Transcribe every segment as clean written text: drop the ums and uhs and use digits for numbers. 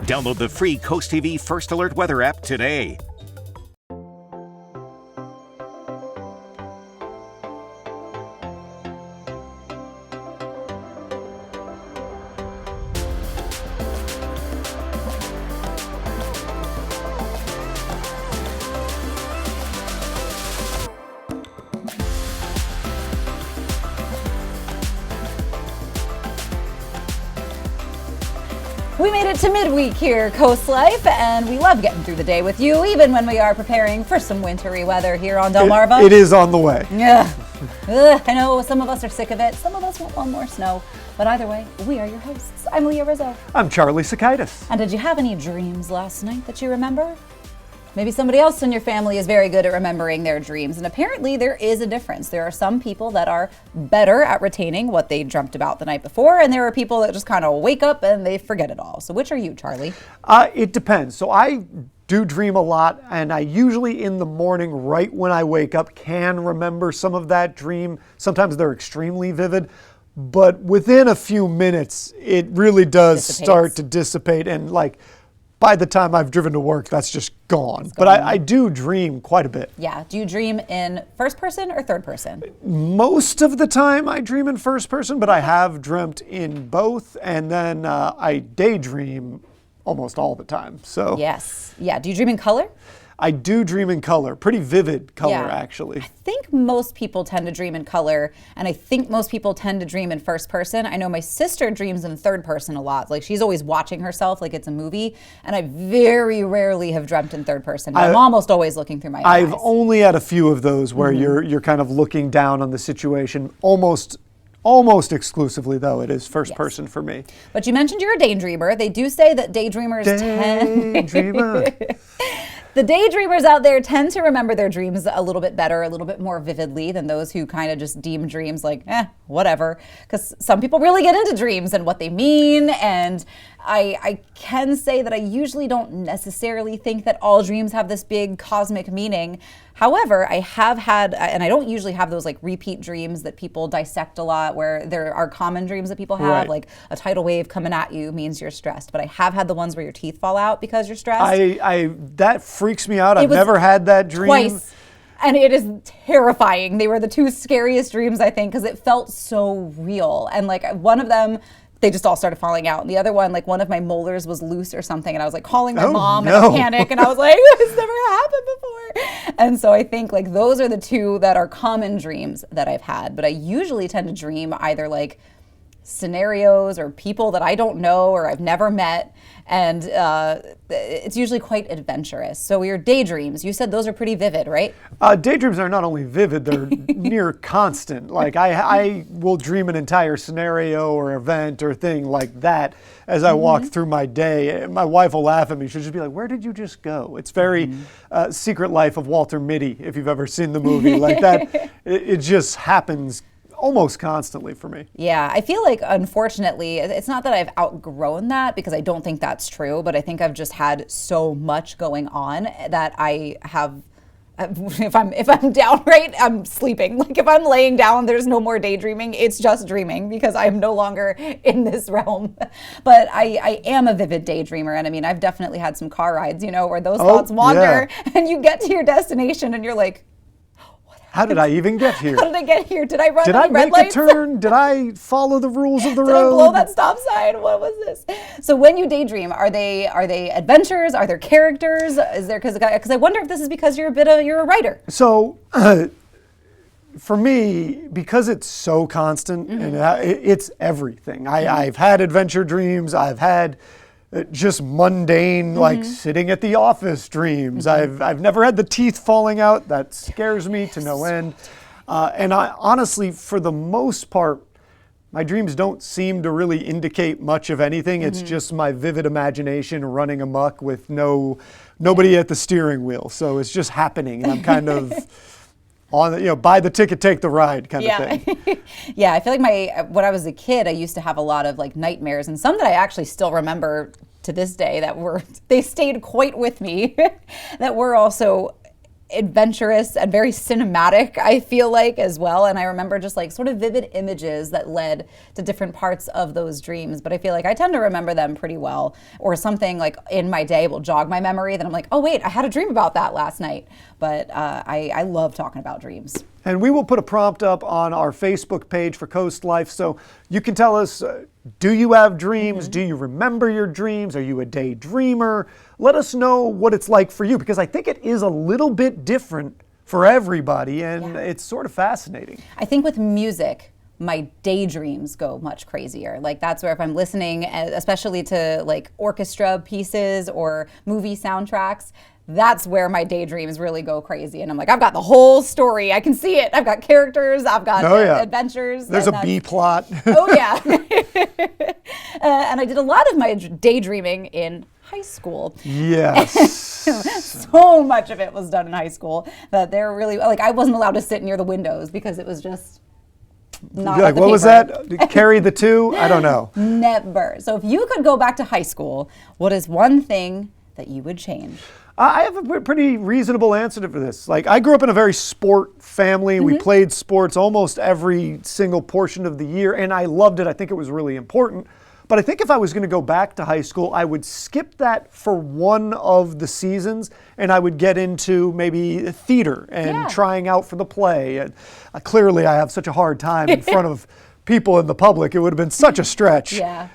Download the free CoastTV First Alert Weather app today. We made it to midweek here, Coast Life, and we love getting through the day with you, even when we are preparing for some wintry weather here on Delmarva. It is on the way. Yeah. Ugh, I know some of us are sick of it. Some of us want more snow. But either way, we are your hosts. I'm Leah Rizzo. I'm Charlie Sokaitis. And did you have any dreams last night that you remember? Maybe somebody else in your family is very good at remembering their dreams, and apparently there is a difference. There are some people that are better at retaining what they dreamt about the night before, and there are people that just kind of wake up and they forget it all. So which are you, Charlie? It depends. So I do dream a lot, and I usually in the morning, right when I wake up, can remember some of that dream. Sometimes they're extremely vivid, but within a few minutes, it really does start to dissipate, and like, by the time I've driven to work, that's just gone. But I do dream quite a bit. Yeah. Do you dream in first person or third person? Most of the time I dream in first person, but I have dreamt in both. And then I daydream almost all the time. So yes. Yeah. Do you dream in color? I do dream in color, pretty vivid color, actually. I think most people tend to dream in color, and I think most people tend to dream in first person. I know my sister dreams in third person a lot. Like, she's always watching herself like it's a movie, and I very rarely have dreamt in third person. I'm almost always looking through my eyes. I've only had a few of those where you're kind of looking down on the situation. Almost exclusively, though, it is first person for me. But you mentioned you're a daydreamer. They do say that daydreamers tend... The daydreamers out there tend to remember their dreams a little bit better, a little bit more vividly than those who kind of just deem dreams like, whatever. Because some people really get into dreams and what they mean. And I can say that I usually don't necessarily think that all dreams have this big cosmic meaning. However, I have had, and I don't usually have those like repeat dreams that people dissect a lot, where there are common dreams that people have, like a tidal wave coming at you means you're stressed. But I have had the ones where your teeth fall out because you're stressed. That freaks me out. I've never had that dream. Twice. And it is terrifying. They were the two scariest dreams, I think, because it felt so real. And like one of them, they just all started falling out. And the other one, like one of my molars was loose or something. And I was like calling my mom in a panic. And I was like, this never happened before. And so I think like those are the two that are common dreams that I've had. But I usually tend to dream either like scenarios or people that I don't know or I've never met. And it's usually quite adventurous. So your daydreams, you said those are pretty vivid, right? Daydreams are not only vivid, they're near constant. Like I will dream an entire scenario or event or thing like that as I walk through my day. My wife will laugh at me. She'll just be like, where did you just go? It's very Secret Life of Walter Mitty, if you've ever seen the movie. Like that, it just happens almost constantly for me. Yeah, I feel like, unfortunately, it's not that I've outgrown that, because I don't think that's true, but I think I've just had so much going on that I have, if I'm down, right, I'm sleeping. Like if I'm laying down, there's no more daydreaming. It's just dreaming because I'm no longer in this realm. But I am a vivid daydreamer. And I mean, I've definitely had some car rides, where those thoughts wander and you get to your destination and you're like, how did I even get here? How did I get here? Did I run Did any I red make lights? a turn? Did I follow the rules of the road? Did I blow that stop sign? What was this? So when you daydream, are they adventures? Are there characters? Is there because I wonder if this is because you're a writer. So for me, because it's so constant and it's everything. I've had adventure dreams. I've had just mundane, like sitting at the office dreams. I've never had the teeth falling out. That scares me to no end. And I honestly, for the most part, my dreams don't seem to really indicate much of anything. It's just my vivid imagination running amok with nobody at the steering wheel. So it's just happening, and I'm kind of on, buy the ticket, take the ride kind of thing. Yeah, I feel like when I was a kid, I used to have a lot of like nightmares, and some that I actually still remember to this day they stayed quite with me, that were also adventurous and very cinematic, I feel like, as well. And I remember just like sort of vivid images that led to different parts of those dreams. But I feel like I tend to remember them pretty well, or something like in my day will jog my memory that I'm like, oh wait, I had a dream about that last night. But I love talking about dreams. And we will put a prompt up on our Facebook page for Coast Life, so you can tell us, do you have dreams? Do you remember your dreams? Are you a daydreamer? Let us know what it's like for you, because I think it is a little bit different for everybody, and it's sort of fascinating. I think with music, my daydreams go much crazier. Like that's where if I'm listening, especially to like orchestra pieces or movie soundtracks, that's where my daydreams really go crazy. And I'm like, I've got the whole story. I can see it. I've got characters. I've got adventures. There's a B plot. Oh, yeah. And I did a lot of my daydreaming in high school. Yes. So much of it was done in high school that they're really, like, I wasn't allowed to sit near the windows because it was just not like, what was that? Carry the two? I don't know. Never. So if you could go back to high school, what is one thing that you would change? I have a pretty reasonable answer for this. Like, I grew up in a very sport family. We played sports almost every single portion of the year, and I loved it. I think it was really important. But I think if I was going to go back to high school, I would skip that for one of the seasons, and I would get into maybe theater and trying out for the play. And, clearly, I have such a hard time in front of people in the public. It would have been such a stretch. Yeah,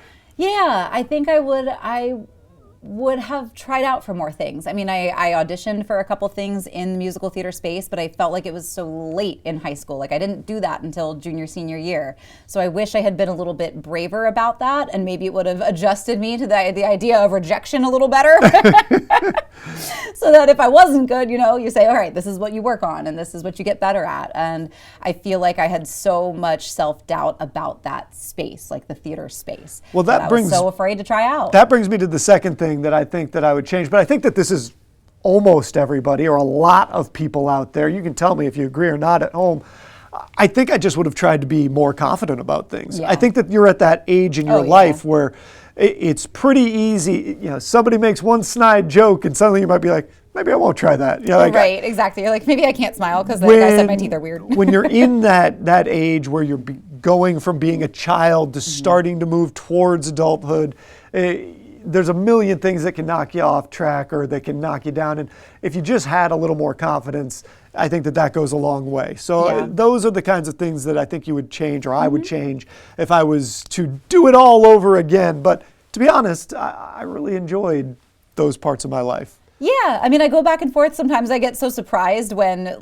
I think I would have tried out for more things. I mean, I auditioned for a couple things in the musical theater space, but I felt like it was so late in high school. Like I didn't do that until junior, senior year. So I wish I had been a little bit braver about that, and maybe it would have adjusted me to the idea of rejection a little better. So that if I wasn't good, you say, all right, this is what you work on and this is what you get better at. And I feel like I had so much self-doubt about that space, like the theater space. Well, I was so afraid to try out. That brings me to the second thing that I think that I would change, but I think that this is almost everybody or a lot of people out there. You can tell me if you agree or not at home. I think I just would have tried to be more confident about things. I think that you're at that age in your life where it's pretty easy. Somebody makes one snide joke and suddenly you might be like, maybe I won't try that. Right, exactly. You're like, maybe I can't smile because the guy said my teeth are weird. When you're in that age where you're going from being a child to starting to move towards adulthood, there's a million things that can knock you off track or that can knock you down. And if you just had a little more confidence, I think that goes a long way. So those are the kinds of things that I think you would change, or I would change if I was to do it all over again. But to be honest, I really enjoyed those parts of my life. Yeah, I mean, I go back and forth. Sometimes I get so surprised when,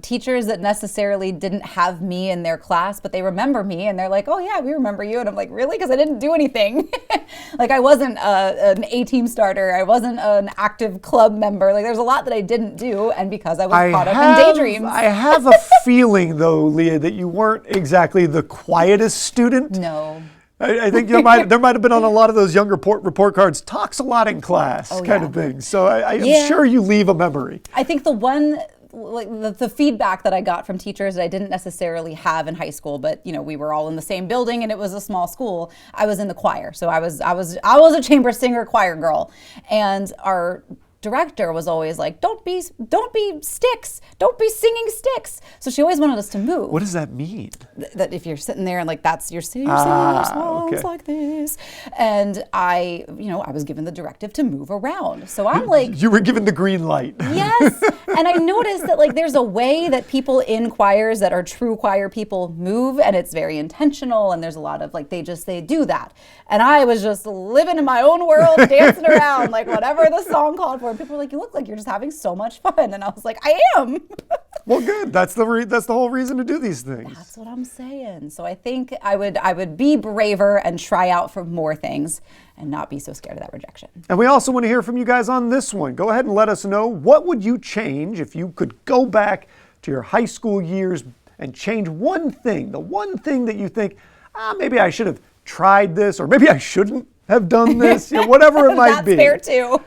teachers that necessarily didn't have me in their class, but they remember me and they're like, oh yeah, we remember you. And I'm like, really? Because I didn't do anything. Like I wasn't an A-team starter. I wasn't an active club member. Like there's a lot that I didn't do. And because I was caught up in daydreams. I have a feeling though, Leah, that you weren't exactly the quietest student. No. I think there might have been on a lot of those younger report cards, talks a lot in class kind of thing. So I'm sure you leave a memory. I think the one, like the feedback that I got from teachers that I didn't necessarily have in high school, but we were all in the same building and it was a small school. I was in the choir, so I was a chamber singer, choir girl, and our director was always like, don't be sticks, don't be singing sticks. So she always wanted us to move. What does that mean? That if you're sitting there and like you're singing songs like this, and I was given the directive to move around. So I'm like, you were given the green light. Yes, and I noticed that like there's a way that people in choirs that are true choir people move, and it's very intentional, and there's a lot of like they do that, and I was just living in my own world, dancing around like whatever the song called for. People were like, you look like you're just having so much fun. And I was like, I am. Well, good. That's the whole reason to do these things. That's what I'm saying. So I think I would be braver and try out for more things and not be so scared of that rejection. And we also want to hear from you guys on this one. Go ahead and let us know, what would you change if you could go back to your high school years and change one thing, the one thing that you think, maybe I should have tried this, or maybe I shouldn't have done this, whatever it might be. That's fair too.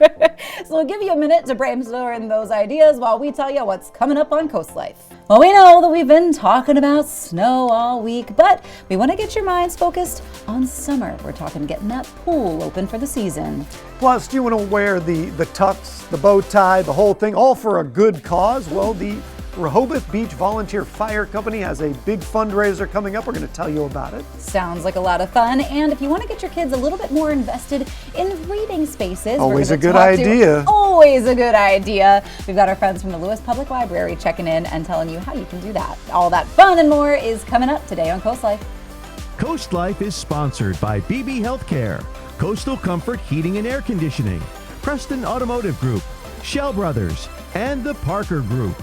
So we'll give you a minute to brainstorm those ideas while we tell you what's coming up on Coast Life. Well, we know that we've been talking about snow all week, but we want to get your minds focused on summer. We're talking getting that pool open for the season. Plus, you want to wear the tux, the bow tie, the whole thing, all for a good cause. Well, the Rehoboth Beach Volunteer Fire Company has a big fundraiser coming up. We're going to tell you about it. Sounds like a lot of fun. And if you want to get your kids a little bit more invested in reading spaces, always a good idea. Always a good idea. We've got our friends from the Lewis Public Library checking in and telling you how you can do that. All that fun and more is coming up today on Coast Life. Coast Life is sponsored by BB Healthcare, Coastal Comfort Heating and Air Conditioning, Preston Automotive Group, Shell Brothers, and the Parker Group.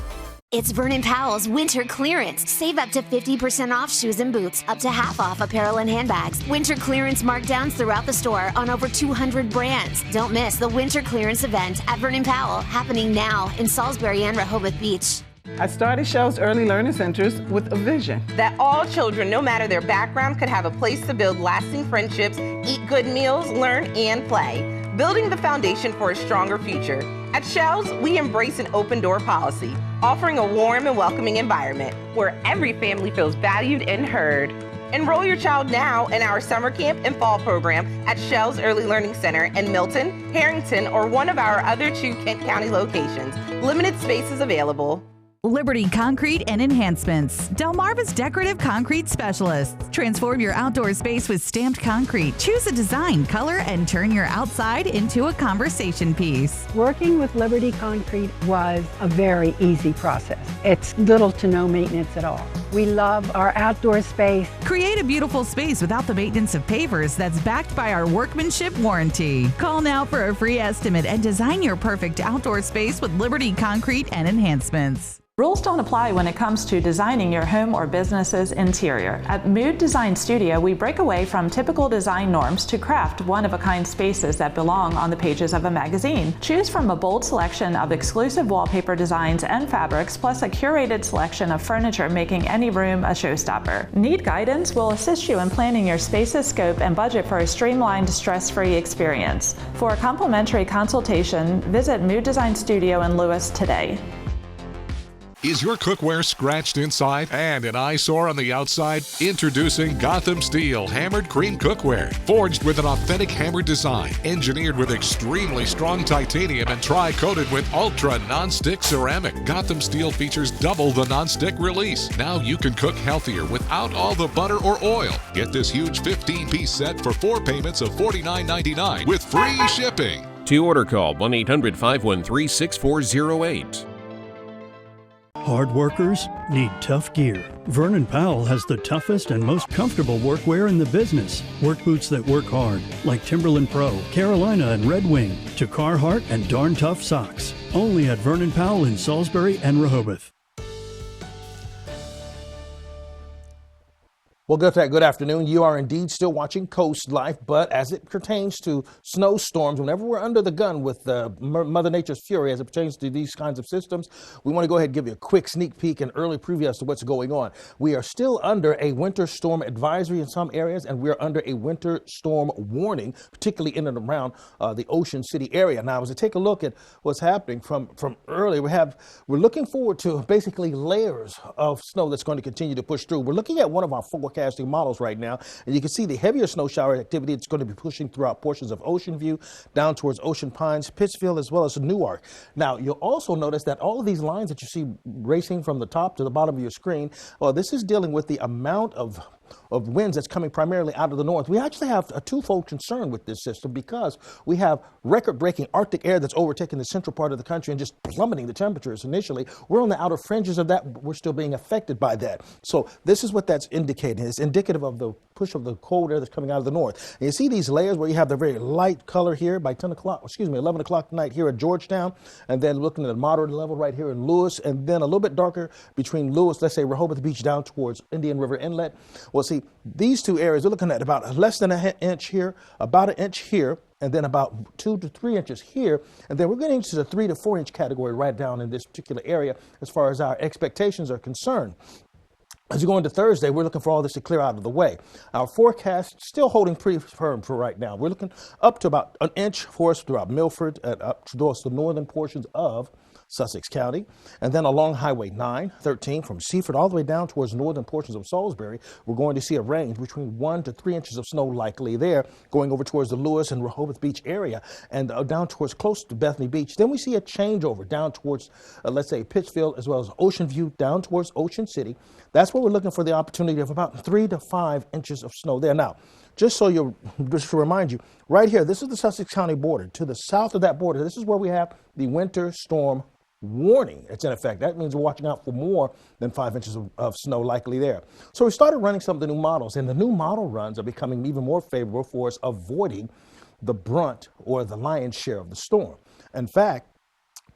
It's Vernon Powell's winter clearance. Save up to 50% off shoes and boots, up to half off apparel and handbags. Winter clearance markdowns throughout the store on over 200 brands. Don't miss the winter clearance event at Vernon Powell, happening now in Salisbury and Rehoboth Beach. I started Shell's Early Learning Centers with a vision that all children, no matter their background, could have a place to build lasting friendships, eat good meals, learn, and play, building the foundation for a stronger future. At Shell's, we embrace an open-door policy, offering a warm and welcoming environment where every family feels valued and heard. Enroll your child now in our summer camp and fall program at Shell's Early Learning Center in Milton, Harrington, or one of our other 2 Kent County locations. Limited spaces available. Liberty Concrete and Enhancements. Delmarva's decorative concrete specialists. Transform your outdoor space with stamped concrete. Choose a design, color, and turn your outside into a conversation piece. Working with Liberty Concrete was a very easy process. It's little to no maintenance at all. We love our outdoor space. Create a beautiful space without the maintenance of pavers that's backed by our workmanship warranty. Call now for a free estimate and design your perfect outdoor space with Liberty Concrete and Enhancements. Rules don't apply when it comes to designing your home or business's interior. At Mood Design Studio, we break away from typical design norms to craft one-of-a-kind spaces that belong on the pages of a magazine. Choose from a bold selection of exclusive wallpaper designs and fabrics, plus a curated selection of furniture, making any room a showstopper. Need guidance? We'll assist you in planning your space's scope and budget for a streamlined, stress-free experience. For a complimentary consultation, visit Mood Design Studio in Lewis today. Is your cookware scratched inside and an eyesore on the outside? Introducing Gotham Steel Hammered Cream Cookware. Forged with an authentic hammered design, engineered with extremely strong titanium and tri-coated with ultra non-stick ceramic. Gotham Steel features double the non-stick release. Now you can cook healthier without all the butter or oil. Get this huge 15-piece set for 4 payments of $49.99 with free shipping. To order, call 1-800-513-6408. Hard workers need tough gear. Vernon Powell has the toughest and most comfortable workwear in the business. Work boots that work hard, like Timberland Pro, Carolina, and Red Wing, to Carhartt and Darn Tough socks. Only at Vernon Powell in Salisbury and Rehoboth. Well, good afternoon. You are indeed still watching Coast Life, but as it pertains to snowstorms, whenever we're under the gun with Mother Nature's fury as it pertains to these kinds of systems, we want to go ahead and give you a quick sneak peek and early preview as to what's going on. We are still under a winter storm advisory in some areas, and we're under a winter storm warning, particularly in and around the Ocean City area. Now, as we take a look at what's happening from early, we're looking forward to basically layers of snow that's going to continue to push through. We're looking at one of our forecasting models right now, and you can see the heavier snow shower activity. It's going to be pushing throughout portions of Ocean View, down towards Ocean Pines, Pittsfield, as well as Newark. Now, you'll also notice that all of these lines that you see racing from the top to the bottom of your screen, well, this is dealing with the amount of winds that's coming primarily out of the north. We actually have a twofold concern with this system because we have record-breaking Arctic air that's overtaking the central part of the country and just plummeting the temperatures initially. We're on the outer fringes of that, but we're still being affected by that. So this is what that's indicating. It's indicative of the push of the cold air that's coming out of the north. And you see these layers where you have the very light color here by 11 o'clock tonight here at Georgetown, and then looking at a moderate level right here in Lewis, and then a little bit darker between Lewis, let's say Rehoboth Beach down towards Indian River Inlet. Well, see, these two areas, we're looking at about less than an inch here, about an inch here, and then about 2 to 3 inches here. And then we're getting into the 3 to 4 inch category right down in this particular area as far as our expectations are concerned. As we go into Thursday, we're looking for all this to clear out of the way. Our forecast still holding pretty firm for right now. We're looking up to about an inch for us throughout Milford and up towards the northern portions of Sussex County. And then along Highway 913 from Seaford all the way down towards northern portions of Salisbury, we're going to see a range between 1 to 3 inches of snow likely there, going over towards the Lewis and Rehoboth Beach area and down towards close to Bethany Beach. Then we see a changeover down towards, let's say, Pittsfield as well as Ocean View down towards Ocean City. That's where we're looking for the opportunity of about 3 to 5 inches of snow there. Now, just to remind you, right here, this is the Sussex County border. To the south of that border, this is where we have the winter storm warning. It's in effect. That means we're watching out for more than 5 inches of snow likely there. So we started running some of the new models, and the new model runs are becoming even more favorable for us avoiding the brunt or the lion's share of the storm. In fact,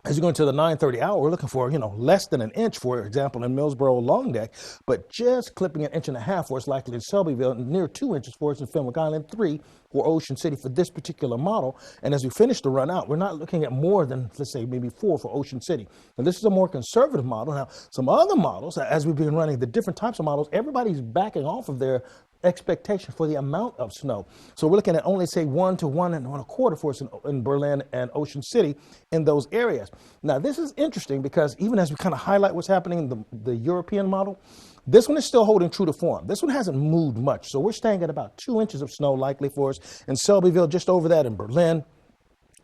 as you go into the 9:30 hour, we're looking for, less than an inch, for example, in Millsboro Long Deck, but just clipping 1.5 inches for us likely in Shelbyville, near 2 inches for us in Fenwick Island, 3 for Ocean City for this particular model. And as we finish the run out, we're not looking at more than, let's say, maybe 4 for Ocean City. And this is a more conservative model. Now, some other models, as we've been running the different types of models, everybody's backing off of their expectation for the amount of snow. So we're looking at only, say, 1 to 1 1/4 for us in Berlin and Ocean City in those areas. Now, this is interesting because even as we kind of highlight what's happening in the European model, this one is still holding true to form. This one hasn't moved much. So we're staying at about 2 inches of snow likely for us in Shelbyville, just over that in Berlin.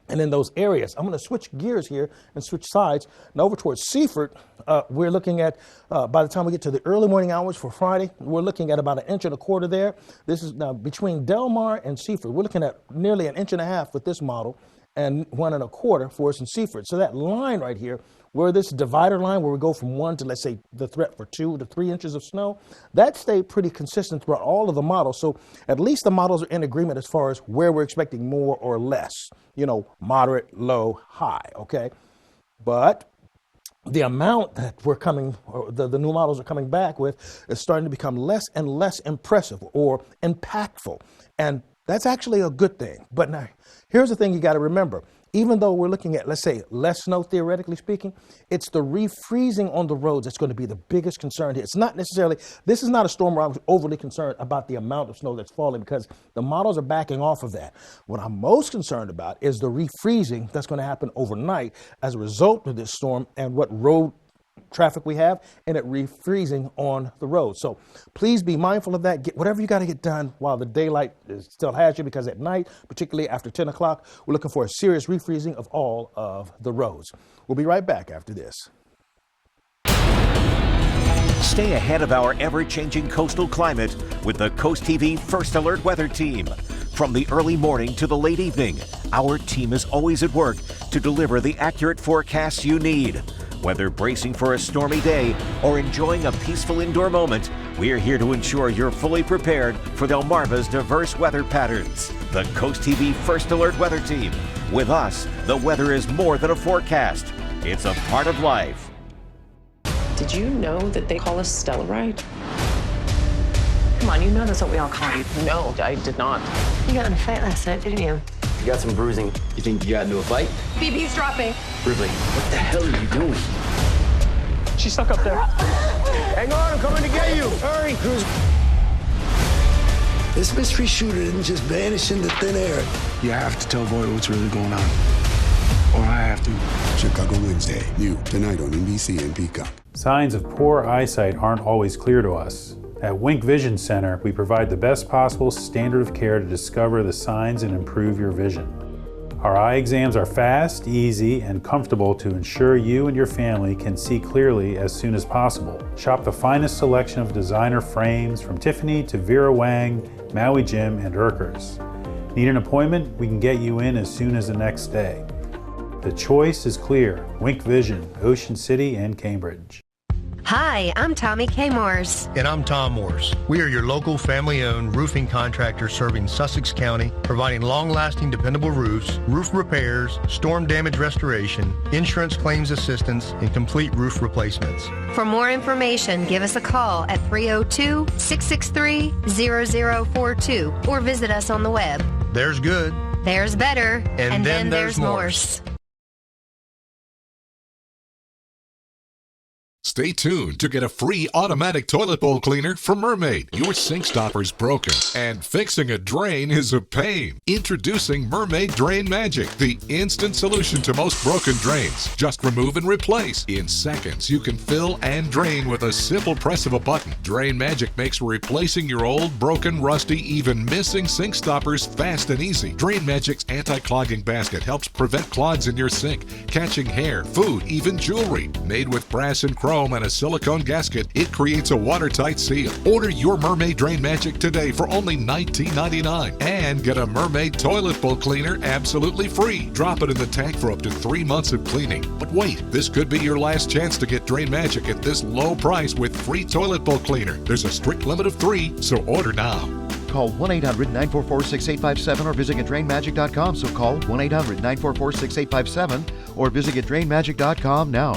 And in those areas, I'm going to switch gears here and switch sides. Now over towards Seaford, we're looking at, by the time we get to the early morning hours for Friday, we're looking at about 1.25 inches there. This is now between Del Mar and Seaford. We're looking at nearly 1.5 inches with this model and 1.25 for us in Seaford. So that line right here, where this divider line, where we go from 1 to, let's say, the threat for 2 to 3 inches of snow, that stayed pretty consistent throughout all of the models. So at least the models are in agreement as far as where we're expecting more or less, moderate, low, high, okay? But the amount that we're coming, or the new models are coming back with, is starting to become less and less impressive or impactful. And that's actually a good thing. But now, here's the thing you got to remember. Even though we're looking at, let's say, less snow, theoretically speaking, it's the refreezing on the roads that's going to be the biggest concern here. It's not necessarily, this is not a storm where I'm overly concerned about the amount of snow that's falling because the models are backing off of that. What I'm most concerned about is the refreezing that's going to happen overnight as a result of this storm and what road traffic we have and it refreezing on the road. So please be mindful of that. Get whatever you got to get done while the daylight still has you, because at night, particularly after 10 o'clock, we're looking for a serious refreezing of all of the roads. We'll be right back after this. Stay ahead of our ever-changing coastal climate with the CoastTV First Alert Weather Team. From the early morning to the late evening, our team is always at work to deliver the accurate forecasts you need. Whether bracing for a stormy day or enjoying a peaceful indoor moment, we're here to ensure you're fully prepared for Delmarva's diverse weather patterns. The CoastTV First Alert Weather Team. With us, the weather is more than a forecast. It's a part of life. Did you know that they call us Stellarite? Come on, you know that's what we all call you. No, I did not. You got in a fight last night, didn't you? You got some bruising. You think you got into a fight? BB's dropping. Ripley, what the hell are you doing? She's stuck up there. Hang on, I'm coming to get you. Hurry, Cruz. This mystery shooter didn't just vanish into thin air. You have to tell Boyd what's really going on. Or I have to. Chicago Wednesday, new tonight on NBC and Peacock. Signs of poor eyesight aren't always clear to us. At Wink Vision Center, we provide the best possible standard of care to discover the signs and improve your vision. Our eye exams are fast, easy, and comfortable to ensure you and your family can see clearly as soon as possible. Shop the finest selection of designer frames from Tiffany to Vera Wang, Maui Jim, and Urkers. Need an appointment? We can get you in as soon as the next day. The choice is clear. Wink Vision, Ocean City and Cambridge. Hi, I'm Tommy K. Morse. And I'm Tom Morse. We are your local family-owned roofing contractor serving Sussex County, providing long-lasting, dependable roofs, roof repairs, storm damage restoration, insurance claims assistance, and complete roof replacements. For more information, give us a call at 302-663-0042 or visit us on the web. There's good. There's better. And then there's Morse. Stay tuned to get a free automatic toilet bowl cleaner from Mermaid. Your sink stopper's broken, and fixing a drain is a pain. Introducing Mermaid Drain Magic, the instant solution to most broken drains. Just remove and replace. In seconds, you can fill and drain with a simple press of a button. Drain Magic makes replacing your old, broken, rusty, even missing sink stoppers fast and easy. Drain Magic's anti-clogging basket helps prevent clogs in your sink, catching hair, food, even jewelry. Made with brass and chrome and a silicone gasket, it creates a watertight seal. Order your Mermaid Drain Magic today for only $19.99 and get a Mermaid toilet bowl cleaner absolutely free. Drop it in the tank for up to 3 months of cleaning. But wait, this could be your last chance to get Drain Magic at this low price with free toilet bowl cleaner. There's a strict limit of 3, so order now. Call 1-800-944-6857 or visit GetDrainMagic.com. So call 1-800-944-6857 or visit GetDrainMagic.com now.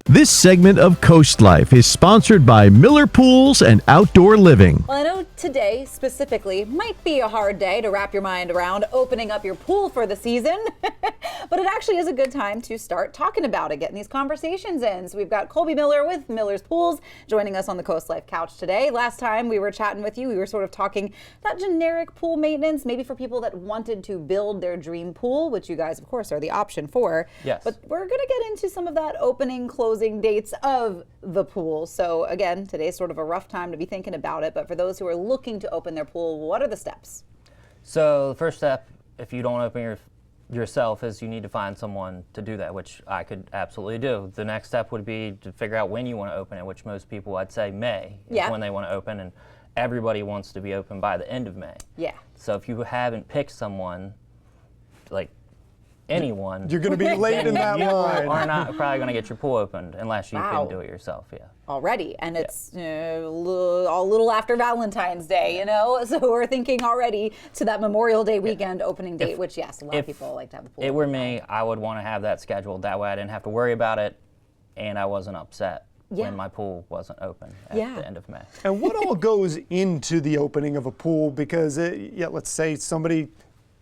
This segment of Coast Life is sponsored by Miller Pools and Outdoor Living. Well, I know today specifically might be a hard day to wrap your mind around opening up your pool for the season, but it actually is a good time to start talking about it, getting these conversations in. So we've got Colby Miller with Miller's Pools joining us on the Coast Life couch today. Last time we were chatting with you, we were sort of talking about generic pool maintenance, maybe for people that wanted to build their dream pool, which you guys, of course, are the option for. Yes. But we're going to get into some of that opening, closing dates of the pool. So again, today's sort of a rough time to be thinking about it, but for those who are looking to open their pool, what are the steps? So the first step, if you don't open yourself, is you need to find someone to do that, which I could absolutely do. The next step would be to figure out when you want to open it, which most people, I'd say May is when they want to open, and everybody wants to be open by the end of May. Yeah. So if you haven't picked someone, like anyone, you're going to be late in that line. You are not probably going to get your pool opened unless you can do it yourself. Yeah. Already, and it's a little after Valentine's Day, you know, so we're thinking already to that Memorial Day weekend opening date, which yes, a lot of people like to have the pool. If it were me, I would want to have that scheduled. That way I didn't have to worry about it, and I wasn't upset when my pool wasn't open at the end of May. And what all goes into the opening of a pool? Because let's say somebody,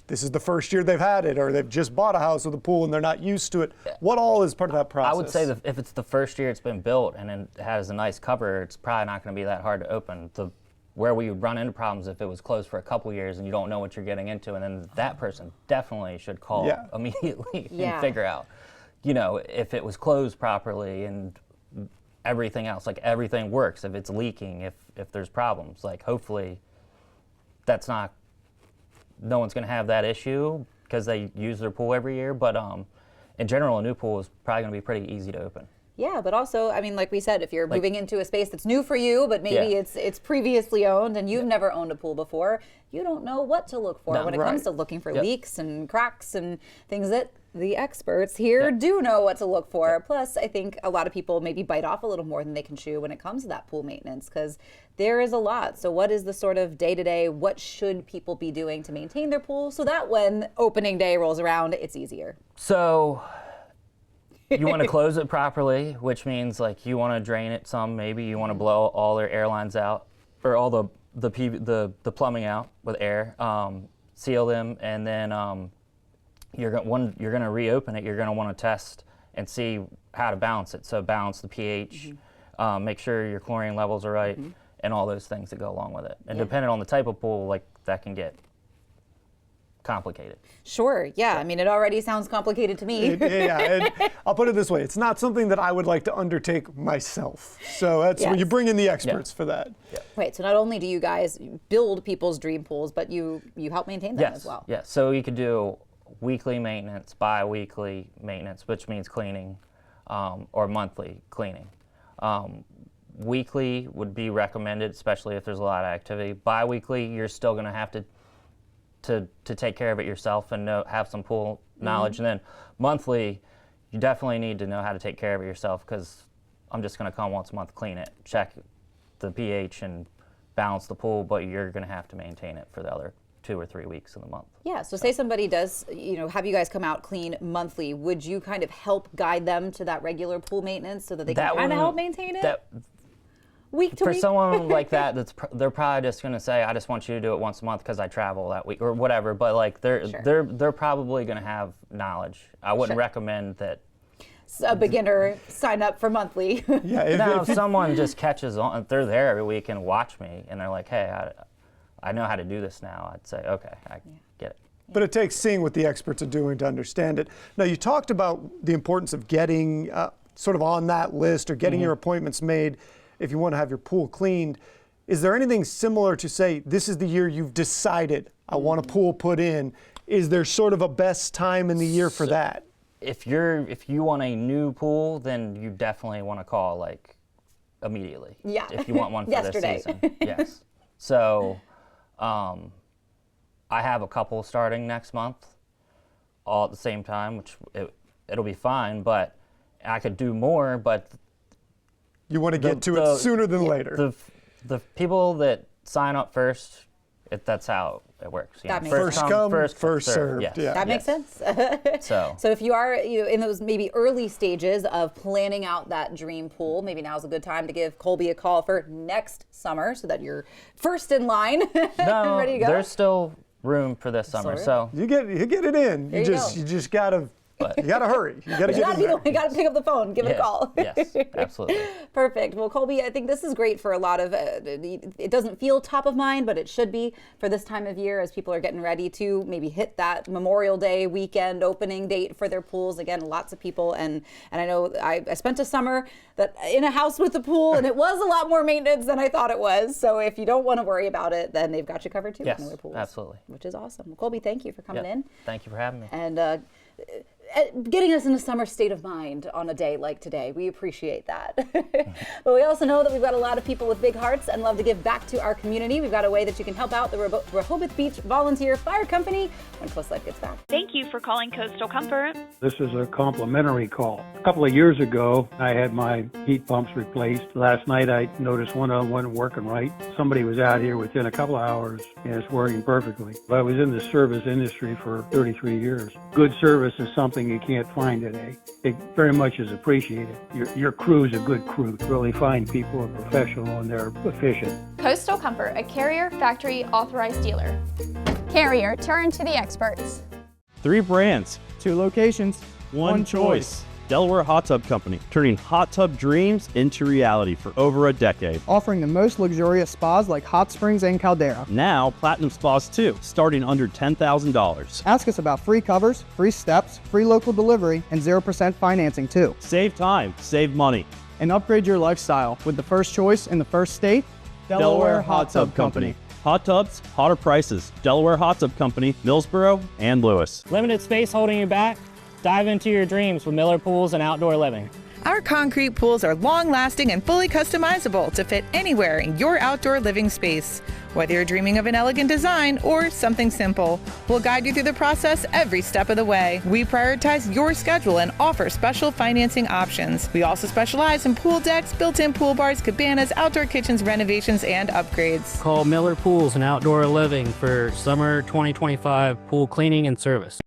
this is the first year they've had it, or they've just bought a house with a pool and they're not used to it. What all is part of that process? I would say that if it's the first year it's been built and it has a nice cover, it's probably not going to be that hard to open. Where we would run into problems if it was closed for a couple years and you don't know what you're getting into, and then that person definitely should call immediately and figure out, you know, if it was closed properly and everything else, like everything works, if it's leaking, if there's problems, like hopefully that's not, no one's going to have that issue because they use their pool every year. But in general, a new pool is probably going to be pretty easy to open. Yeah, but also, I mean, like we said, if you're moving into a space that's new for you, but maybe it's previously owned and you've never owned a pool before, you don't know what to look for when it comes to looking for leaks and cracks and things that the experts here do know what to look for. Plus, I think a lot of people maybe bite off a little more than they can chew when it comes to that pool maintenance, because there is a lot. So what is the sort of day-to-day, what should people be doing to maintain their pool so that when opening day rolls around, it's easier? So you want to close it properly, which means like you want to drain it some, maybe you want to blow all their air lines out, or all the plumbing out with air, seal them, and then you're going to reopen it. You're going to want to test and see how to balance it. So balance the pH, make sure your chlorine levels are right, and all those things that go along with it. And depending on the type of pool, like that can get complicated. Sure, yeah. I mean, it already sounds complicated to me. And I'll put it this way. It's not something that I would like to undertake myself. So that's where you bring in the experts for that. Wait, so not only do you guys build people's dream pools, but you help maintain them as well. Yes, so you could do weekly maintenance, bi-weekly maintenance, which means cleaning, or monthly cleaning. Weekly would be recommended, especially if there's a lot of activity. Bi-weekly, you're still going to have to take care of it yourself and have some pool knowledge. And then monthly, you definitely need to know how to take care of it yourself, because I'm just going to come once a month, clean it, check the pH and balance the pool, but you're going to have to maintain it for the other 2 or 3 weeks in the month. Yeah, so say somebody does, have you guys come out clean monthly, would you kind of help guide them to that regular pool maintenance so that they can kind of help maintain it? Week to week? For someone like that, they're probably just going to say, I just want you to do it once a month because I travel that week or whatever. But like they're probably going to have knowledge. I wouldn't recommend that. a beginner sign up for monthly. Yeah. Now, if someone just catches on, they're there every week and watch me, and they're like, hey, I know how to do this now. I'd say, okay, I get it. But it takes seeing what the experts are doing to understand it. Now, you talked about the importance of getting sort of on that list or getting your appointments made if you want to have your pool cleaned. Is there anything similar to say, this is the year you've decided I want a pool put in? Is there sort of a best time in the year for that? If you want a new pool, then you definitely want to call like immediately. Yeah. If you want one for Yesterday. this season. Yes. So I have a couple starting next month all at the same time, which it'll be fine, but I could do more, but you want to get to it sooner than later. The people that sign up first, that's how it works. That makes first come, first served. Yes. Yeah. That makes sense. So if you are in those maybe early stages of planning out that dream pool, maybe now's a good time to give Colby a call for next summer so that you're first in line. No, ready to go. there's still room for this summer. So you get it in. You just gotta hurry. You gotta get in there. You gotta pick up the phone, give it a call. Yes, absolutely. Perfect. Well, Colby, I think this is great for a lot of, it doesn't feel top of mind, but it should be for this time of year as people are getting ready to maybe hit that Memorial Day weekend opening date for their pools. Again, lots of people, and I know I spent a summer in a house with a pool, and it was a lot more maintenance than I thought it was. So if you don't want to worry about it, then they've got you covered too. Yes, on their pools, absolutely. Which is awesome. Well, Colby, thank you for coming in. Thank you for having me. And getting us in a summer state of mind on a day like today. We appreciate that. But we also know that we've got a lot of people with big hearts and love to give back to our community. We've got a way that you can help out the Rehoboth Beach Volunteer Fire Company when Coast Life gets back. Thank you for calling Coastal Comfort. This is a complimentary call. A couple of years ago, I had my heat pumps replaced. Last night, I noticed one of them wasn't working right. Somebody was out here within a couple of hours, and it's working perfectly. But I was in the service industry for 33 years. Good service is something you can't find today. It very much is appreciated. Your crew is a good crew. Really fine people, are professional, and they're efficient. Coastal Comfort, a Carrier factory authorized dealer. Carrier, turn to the experts. 3 brands, 2 locations, 1 choice. Delaware Hot Tub Company, turning hot tub dreams into reality for over a decade. Offering the most luxurious spas like hot springs and caldera. Now, Platinum Spas too, starting under $10,000. Ask us about free covers, free steps, free local delivery, and 0% financing too. Save time, save money. And upgrade your lifestyle with the first choice in the first state, Delaware Hot Tub Company. Hot tubs, hotter prices. Delaware Hot Tub Company, Millsboro, and Lewis. Limited space holding you back? Dive into your dreams with Miller Pools and Outdoor Living. Our concrete pools are long-lasting and fully customizable to fit anywhere in your outdoor living space. Whether you're dreaming of an elegant design or something simple, we'll guide you through the process every step of the way. We prioritize your schedule and offer special financing options. We also specialize in pool decks, built-in pool bars, cabanas, outdoor kitchens, renovations, and upgrades. Call Miller Pools and Outdoor Living for summer 2025 pool cleaning and service.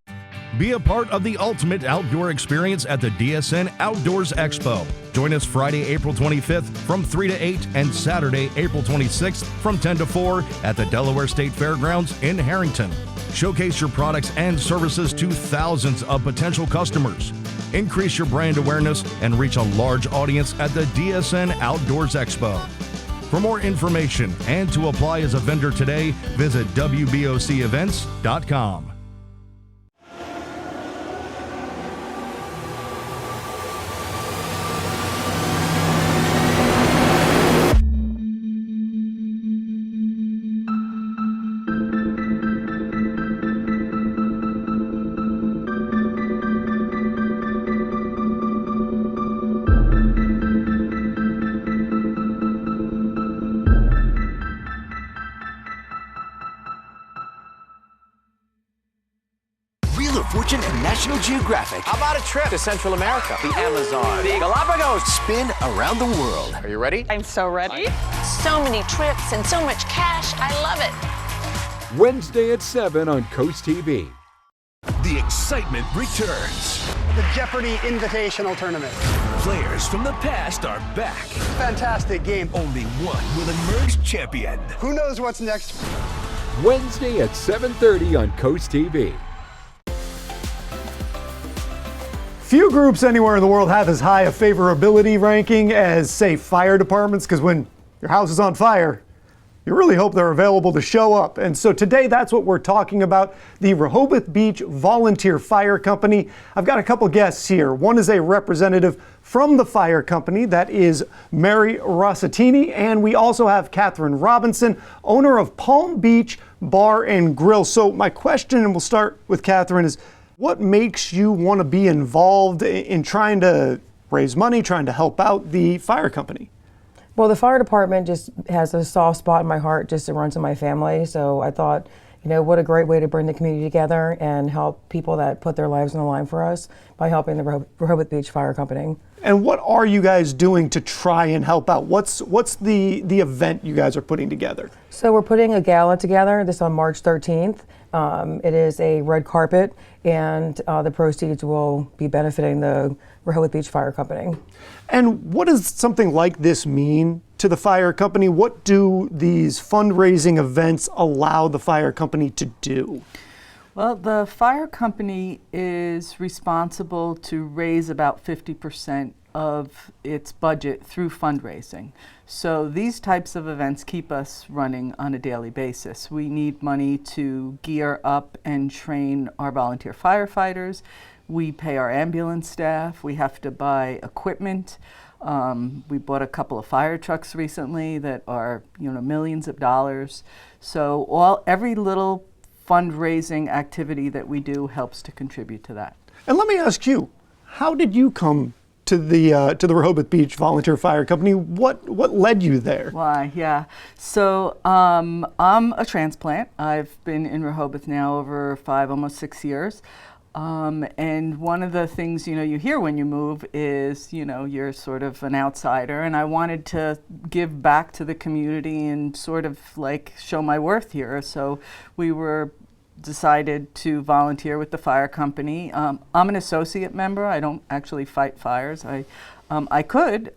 Be a part of the ultimate outdoor experience at the DSN Outdoors Expo. Join us Friday, April 25th from 3 to 8 and Saturday, April 26th from 10 to 4 at the Delaware State Fairgrounds in Harrington. Showcase your products and services to thousands of potential customers. Increase your brand awareness and reach a large audience at the DSN Outdoors Expo. For more information and to apply as a vendor today, visit WBOCEvents.com. Fortune and National Geographic. How about a trip to Central America, the Amazon, the Galapagos? Spin around the world. Are you ready? I'm so ready. So many trips and so much cash. I love it. Wednesday at 7 on CoastTV. The excitement returns. The Jeopardy Invitational Tournament. Players from the past are back. Fantastic game. Only one will emerge champion. Who knows what's next? Wednesday at 7:30 on CoastTV. Few groups anywhere in the world have as high a favorability ranking as, say, fire departments, because when your house is on fire, you really hope they're available to show up. And so today, that's what we're talking about, the Rehoboth Beach Volunteer Fire Company. I've got a couple guests here. One is a representative from the fire company, that is Mary Rossettini, and we also have Kathryn Robinson, owner of Palm Beach Bar and Grill. So my question, and we'll start with Kathryn, is what makes you want to be involved in trying to raise money, trying to help out the fire company? Well, the fire department just has a soft spot in my heart, just it runs in my family. So I thought, you know, what a great way to bring the community together and help people that put their lives on the line for us by helping the Rehoboth Beach Fire Company. And what are you guys doing to try and help out? What's the event you guys are putting together? So we're putting a gala together this on March 13th. It is a red carpet, and the proceeds will be benefiting the Rehoboth Beach Fire Company. And what does something like this mean to the fire company? What do these fundraising events allow the fire company to do? Well, the fire company is responsible to raise about 50% of its budget through fundraising. So these types of events keep us running on a daily basis. We need money to gear up and train our volunteer firefighters. We pay our ambulance staff. We have to buy equipment. We bought a couple of fire trucks recently that are, you know, millions of dollars. So every little fundraising activity that we do helps to contribute to that. And let me ask you, how did you come to the Rehoboth Beach Volunteer Fire Company? What led you there? Why, yeah. So I'm a transplant. I've been in Rehoboth now over 5, almost 6 years. And one of the things, you know, you hear when you move is, you know, you're sort of an outsider, and I wanted to give back to the community and sort of like show my worth here. So we decided to volunteer with the fire company. I'm an associate member. I don't actually fight fires. I could,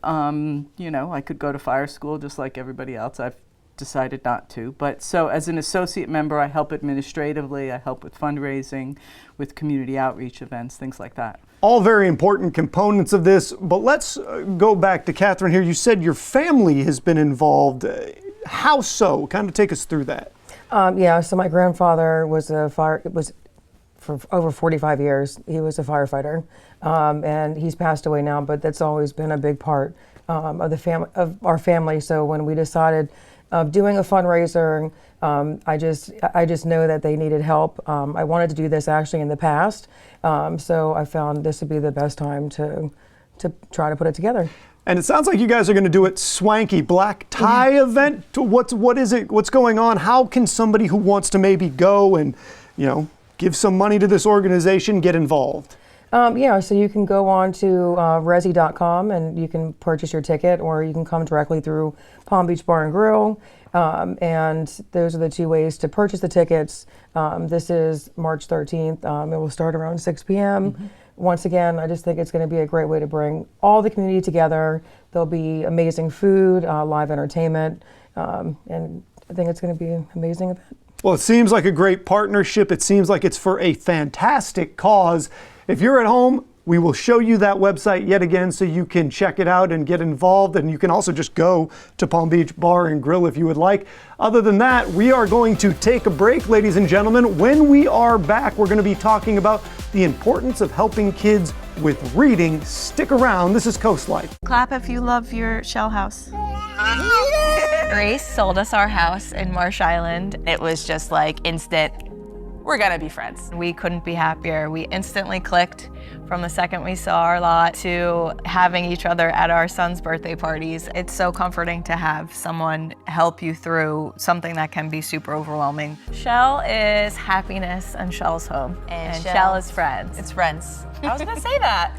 you know, I could go to fire school just like everybody else. I've decided not to. But so as an associate member, I help administratively. I help with fundraising, with community outreach events, things like that. All very important components of this, but let's go back to Kathryn here. You said your family has been involved. How so? Kind of take us through that. Yeah, so my grandfather was for over 45 years. He was a firefighter, and he's passed away now, but that's always been a big part of our family. So when we decided of doing a fundraiser, I just know that they needed help. I wanted to do this actually in the past, so I found this would be the best time to try to put it together. And it sounds like you guys are going to do it swanky, black tie event. What is it? What's going on? How can somebody who wants to maybe go and, you know, give some money to this organization get involved? Yeah, so you can go on to resi.com and you can purchase your ticket, or you can come directly through Palm Beach Bar and Grill. And those are the two ways to purchase the tickets. This is March 13th. It will start around 6 p.m. Mm-hmm. Once again, I just think it's going to be a great way to bring all the community together. There'll be amazing food, live entertainment, and I think it's going to be an amazing event. Well, it seems like a great partnership. It seems like it's for a fantastic cause. If you're at home, we will show you that website yet again so you can check it out and get involved. And you can also just go to Palm Beach Bar and Grill if you would like. Other than that, we are going to take a break, ladies and gentlemen. When we are back, we're going to be talking about the importance of helping kids with reading. Stick around. This is Coast Life. Clap if you love your shell house. Grace sold us our house in Marsh Island. It was just like instant, we're gonna be friends. We couldn't be happier. We instantly clicked from the second we saw our lot to having each other at our son's birthday parties. It's so comforting to have someone help you through something that can be super overwhelming. Shell is happiness and Shell's home. And Shell is friends. It's friends. I was gonna say that.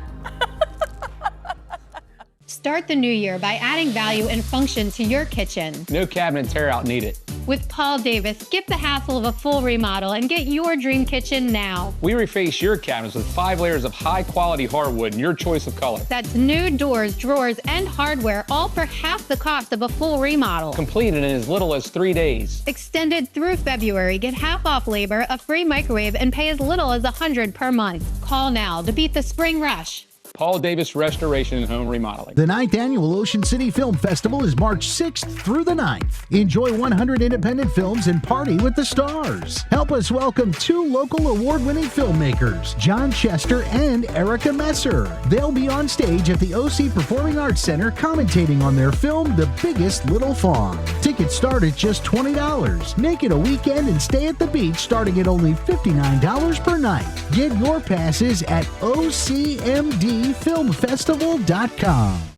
Start the new year by adding value and function to your kitchen. No cabinet tear out needed. With Paul Davis, skip the hassle of a full remodel and get your dream kitchen now. We reface your cabinets with 5 layers of high quality hardwood and your choice of color. That's new doors, drawers, and hardware, all for half the cost of a full remodel. Completed in as little as 3 days. Extended through February. Get half off labor, a free microwave, and pay as little as $100 per month. Call now to beat the spring rush. Paul Davis Restoration and Home Remodeling. The 9th Annual Ocean City Film Festival is March 6th through the 9th. Enjoy 100 independent films and party with the stars. Help us welcome 2 local award-winning filmmakers, John Chester and Erica Messer. They'll be on stage at the OC Performing Arts Center commentating on their film, The Biggest Little Fawn. Tickets start at just $20. Make it a weekend and stay at the beach starting at only $59 per night. Get your passes at OCMDFilmFestival.com.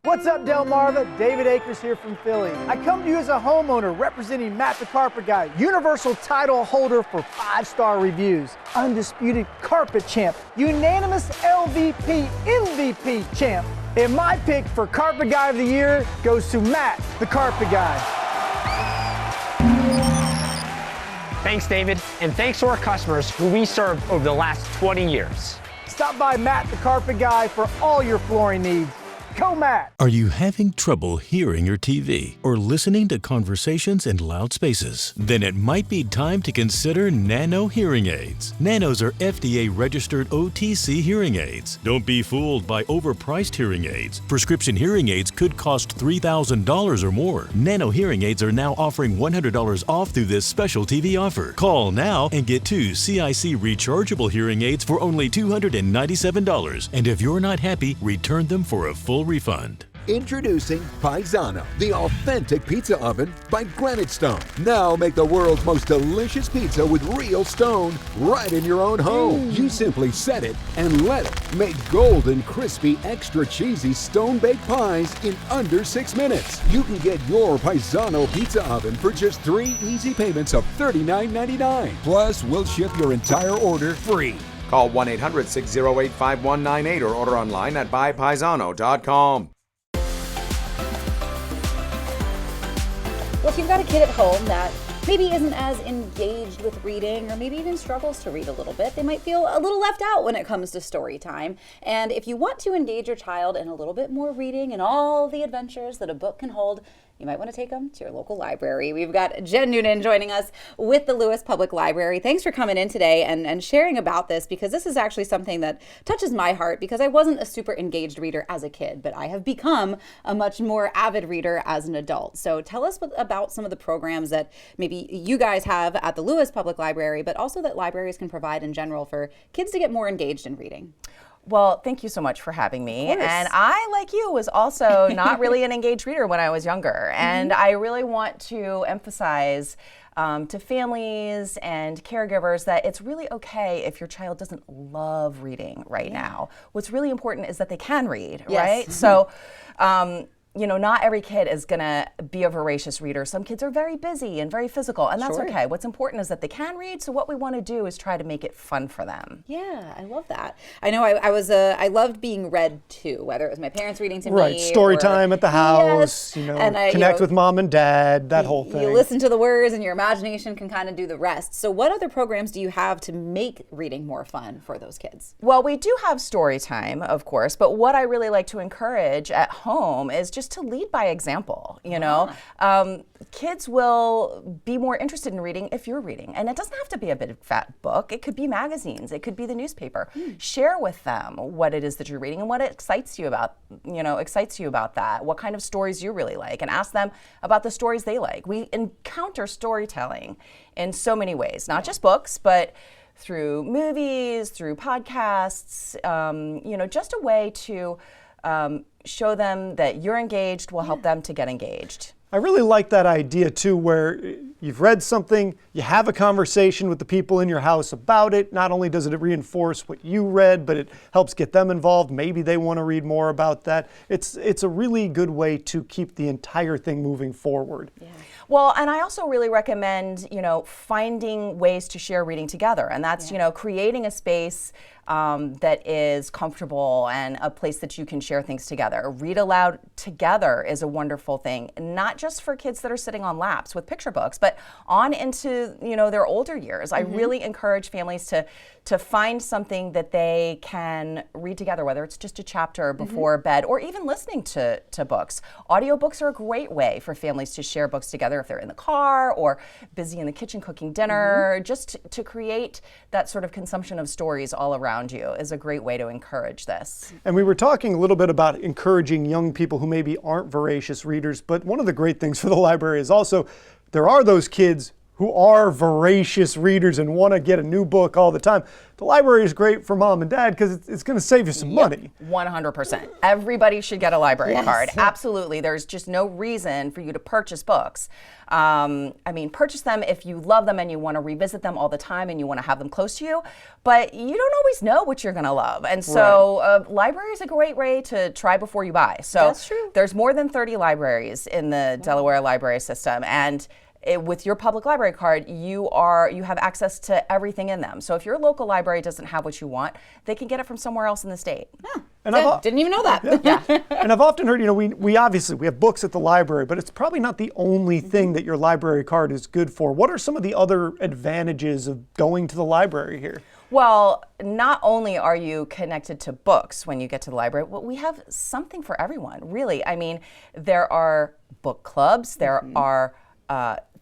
What's up, Delmarva? David Akers here from Philly. I come to you as a homeowner representing Matt the Carpet Guy, universal title holder for 5-star reviews, undisputed carpet champ, unanimous LVP MVP champ. And my pick for Carpet Guy of the Year goes to Matt the Carpet Guy. Thanks, David, and thanks to our customers who we served over the last 20 years. Stop by Matt the Carpet Guy for all your flooring needs. Go Matt! Are you having trouble hearing your TV or listening to conversations in loud spaces? Then it might be time to consider Nano hearing aids. Nanos are FDA-registered OTC hearing aids. Don't be fooled by overpriced hearing aids. Prescription hearing aids could cost $3,000 or more. Nano hearing aids are now offering $100 off through this special TV offer. Call now and get 2 CIC rechargeable hearing aids for only $297. And if you're not happy, return them for a full refund. Introducing Paisano, the authentic pizza oven by Granite Stone. Now make the world's most delicious pizza with real stone right in your own home. You simply set it and let it make golden, crispy, extra cheesy stone-baked pies in under 6 minutes. You can get your Paisano pizza oven for just 3 easy payments of $39.99. Plus, we'll ship your entire order free. Call 1-800-608-5198 or order online at buypaisano.com. Well, if you've got a kid at home that maybe isn't as engaged with reading or maybe even struggles to read a little bit, they might feel a little left out when it comes to story time. And if you want to engage your child in a little bit more reading and all the adventures that a book can hold, you might want to take them to your local library. We've got Jen Noonan joining us with the Lewis Public Library. Thanks for coming in today and sharing about this, because this is actually something that touches my heart, because I wasn't a super engaged reader as a kid, but I have become a much more avid reader as an adult. So tell us about some of the programs that maybe you guys have at the Lewis Public Library, but also that libraries can provide in general for kids to get more engaged in reading. Well, thank you so much for having me. And I, like you, was also not really an engaged reader when I was younger. And I really want to emphasize to families and caregivers that it's really okay if your child doesn't love reading right now. What's really important is that they can read, right? So, you know, not every kid is going to be a voracious reader. Some kids are very busy and very physical, and that's okay. What's important is that they can read, so what we want to do is try to make it fun for them. Yeah, I love that. I know I loved being read to, whether it was my parents reading to me. Right, story time at the house, you know, connect with mom and dad, that whole thing. You listen to the words and your imagination can kind of do the rest. So what other programs do you have to make reading more fun for those kids? Well, we do have story time, of course, but what I really like to encourage at home is just to lead by example, you know. Kids will be more interested in reading if you're reading. And it doesn't have to be a big fat book. It could be magazines. It could be the newspaper. Share with them what it is that you're reading and what excites you about, that, what kind of stories you really like, and ask them about the stories they like. We encounter storytelling in so many ways, not just books, but through movies, through podcasts, just a way to show them that you're engaged will help them to get engaged. I really like that idea too, where you've read something, you have a conversation with the people in your house about it. Not only does it reinforce what you read, but it helps get them involved. Maybe they want to read more about that. It's a really good way to keep the entire thing moving forward. Yeah. Well, and I also really recommend, finding ways to share reading together. And that's, creating a space that is comfortable and a place that you can share things together. Read aloud together is a wonderful thing, not just for kids that are sitting on laps with picture books, but on into, their older years. I really encourage families to find something that they can read together, whether it's just a chapter before bed or even listening to books. Audiobooks are a great way for families to share books together if they're in the car or busy in the kitchen cooking dinner, just to create that sort of consumption of stories all around around you is a great way to encourage this. And we were talking a little bit about encouraging young people who maybe aren't voracious readers, but one of the great things for the library is also there are those kids who are voracious readers and want to get a new book all the time. The library is great for mom and dad because it's going to save you some money. 100%. Everybody should get a library card. Absolutely. There's just no reason for you to purchase books. I mean, purchase them if you love them and you want to revisit them all the time and you want to have them close to you, but you don't always know what you're going to love. And so library is a great way to try before you buy. So That's true. There's more than 30 libraries in the Delaware library system, and with your public library card, you have access to everything in them. So if your local library doesn't have what you want, they can get it from somewhere else in the state. And Didn't even know that. And I've often heard, we obviously we have books at the library, but it's probably not the only thing that your library card is good for. What are some of the other advantages of going to the library here? Well, not only are you connected to books when you get to the library, but we have something for everyone, really. I mean, there are book clubs, there are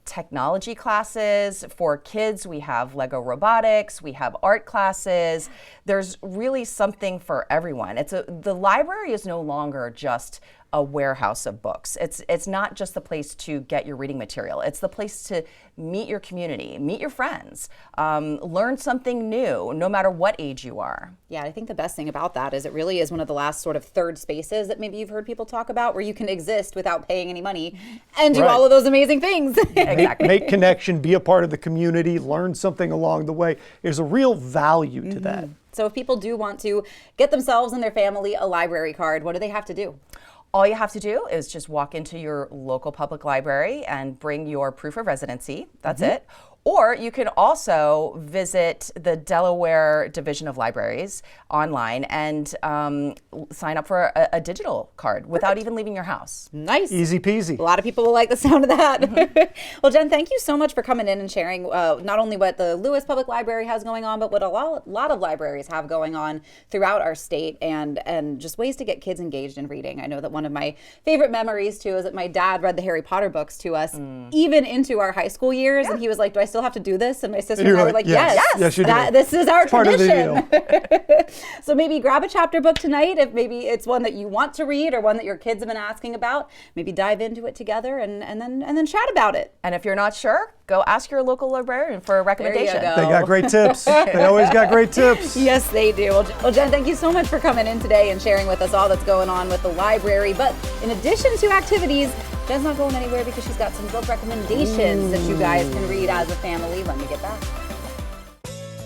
technology classes for kids. We have Lego robotics, we have art classes. There's really something for everyone. The library is no longer just a warehouse of books. It's not just the place to get your reading material. It's the place to meet your community, meet your friends, learn something new, no matter what age you are. Yeah, I think the best thing about that is it really is one of the last sort of third spaces that maybe you've heard people talk about, where you can exist without paying any money and do all of those amazing things. Exactly. Make connection, be a part of the community, learn something along the way. There's a real value to that. So if people do want to get themselves and their family a library card, what do they have to do? All you have to do is just walk into your local public library and bring your proof of residency. That's it. Or you can also visit the Delaware Division of Libraries online and sign up for a digital card without even leaving your house. Nice. Easy peasy. A lot of people will like the sound of that. Well, Jen, thank you so much for coming in and sharing not only what the Lewis Public Library has going on, but what a lot of libraries have going on throughout our state, and just ways to get kids engaged in reading. I know that one of my favorite memories, too, is that my dad read the Harry Potter books to us even into our high school years, and he was like, do I still have to do this? And my sister and I were like, yes, you do. This is our Part tradition. of the deal. So maybe grab a chapter book tonight if maybe it's one that you want to read or one that your kids have been asking about. Maybe dive into it together and then chat about it. And if you're not sure, go ask your local librarian for a recommendation. They got great tips. They always got great tips. Yes, they do. Well, Jen, thank you so much for coming in today and sharing with us all that's going on with the library. But in addition to activities, Jen's not going anywhere because she's got some book recommendations that you guys can read as a family. Let me get back.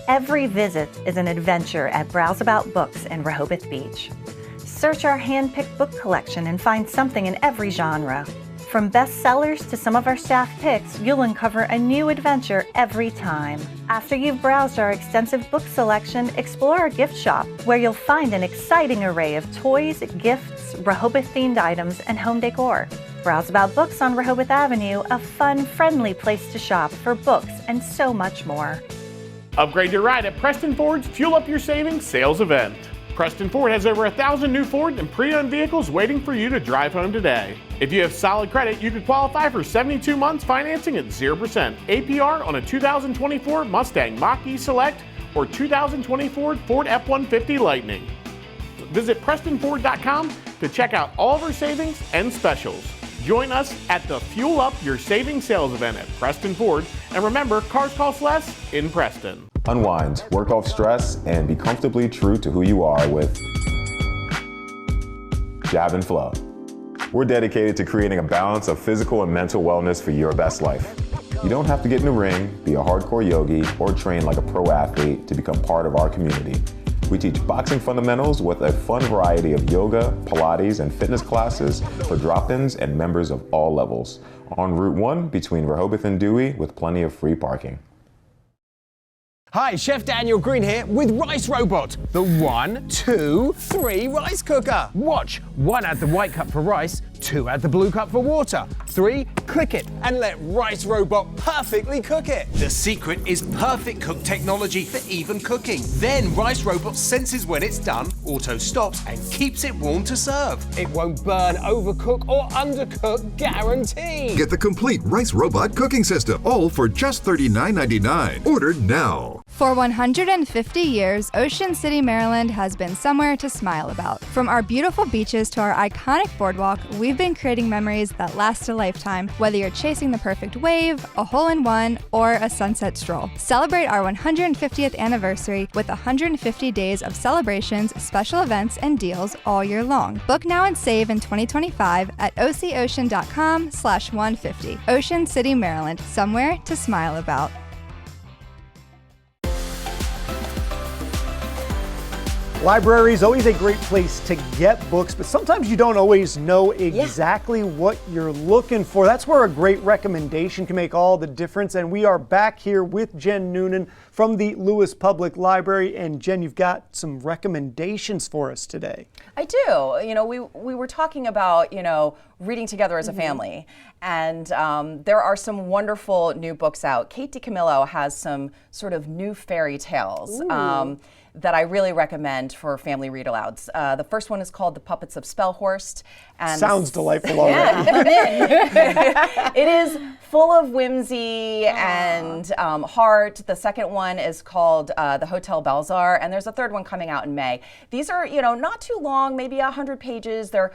Every visit is an adventure at Browse About Books in Rehoboth Beach. Search our hand-picked book collection and find something in every genre. From bestsellers to some of our staff picks, you'll uncover a new adventure every time. After you've browsed our extensive book selection, explore our gift shop, where you'll find an exciting array of toys, gifts, Rehoboth-themed items, and home decor. Browse About Books on Rehoboth Avenue, a fun, friendly place to shop for books and so much more. Upgrade your ride at Preston Ford's Fuel Up Your Savings sales event. Preston Ford has over 1,000 new Ford and pre-owned vehicles waiting for you to drive home today. If you have solid credit, you could qualify for 72 months financing at 0% APR on a 2024 Mustang Mach-E Select or 2024 Ford F-150 Lightning. Visit PrestonFord.com to check out all of our savings and specials. Join us at the Fuel Up Your Savings sales event at Preston Ford. And remember, cars cost less in Preston. Unwind, work off stress, and be comfortably true to who you are with Jab and Flow. We're dedicated to creating a balance of physical and mental wellness for your best life. You don't have to get in the ring, be a hardcore yogi, or train like a pro athlete to become part of our community. We teach boxing fundamentals with a fun variety of yoga, Pilates, and fitness classes for drop-ins and members of all levels. On Route 1 between Rehoboth and Dewey with plenty of free parking. Hi, Chef Daniel Green here with Rice Robot, the 1, 2, 3 rice cooker. Watch, 1 add the white cup for rice, 2 add the blue cup for water, 3 click it and let Rice Robot perfectly cook it. The secret is perfect cook technology for even cooking. Then Rice Robot senses when it's done, auto stops and keeps it warm to serve. It won't burn, overcook or undercook, guaranteed. Get the complete Rice Robot cooking system, all for just $39.99. Ordered now. For 150 years, Ocean City, Maryland has been somewhere to smile about. From our beautiful beaches to our iconic boardwalk, we've been creating memories that last a lifetime, whether you're chasing the perfect wave, a hole-in-one, or a sunset stroll. Celebrate our 150th anniversary with 150 days of celebrations, special events, and deals all year long. Book now and save in 2025 at ococean.com/150. Ocean City, Maryland, somewhere to smile about. Library is always a great place to get books, but sometimes you don't always know exactly what you're looking for. That's where a great recommendation can make all the difference. And we are back here with Jen Noonan from the Lewis Public Library. And Jen, you've got some recommendations for us today. I do. You know, we were talking about, reading together as a family. And there are some wonderful new books out. Kate DiCamillo has some sort of new fairy tales that I really recommend for family read-alouds. The first one is called The Puppets of Spellhorst. And sounds delightful already. It is full of whimsy and heart. The second one is called The Hotel Belzar, and there's a third one coming out in May. These are, not too long, maybe 100 pages. They're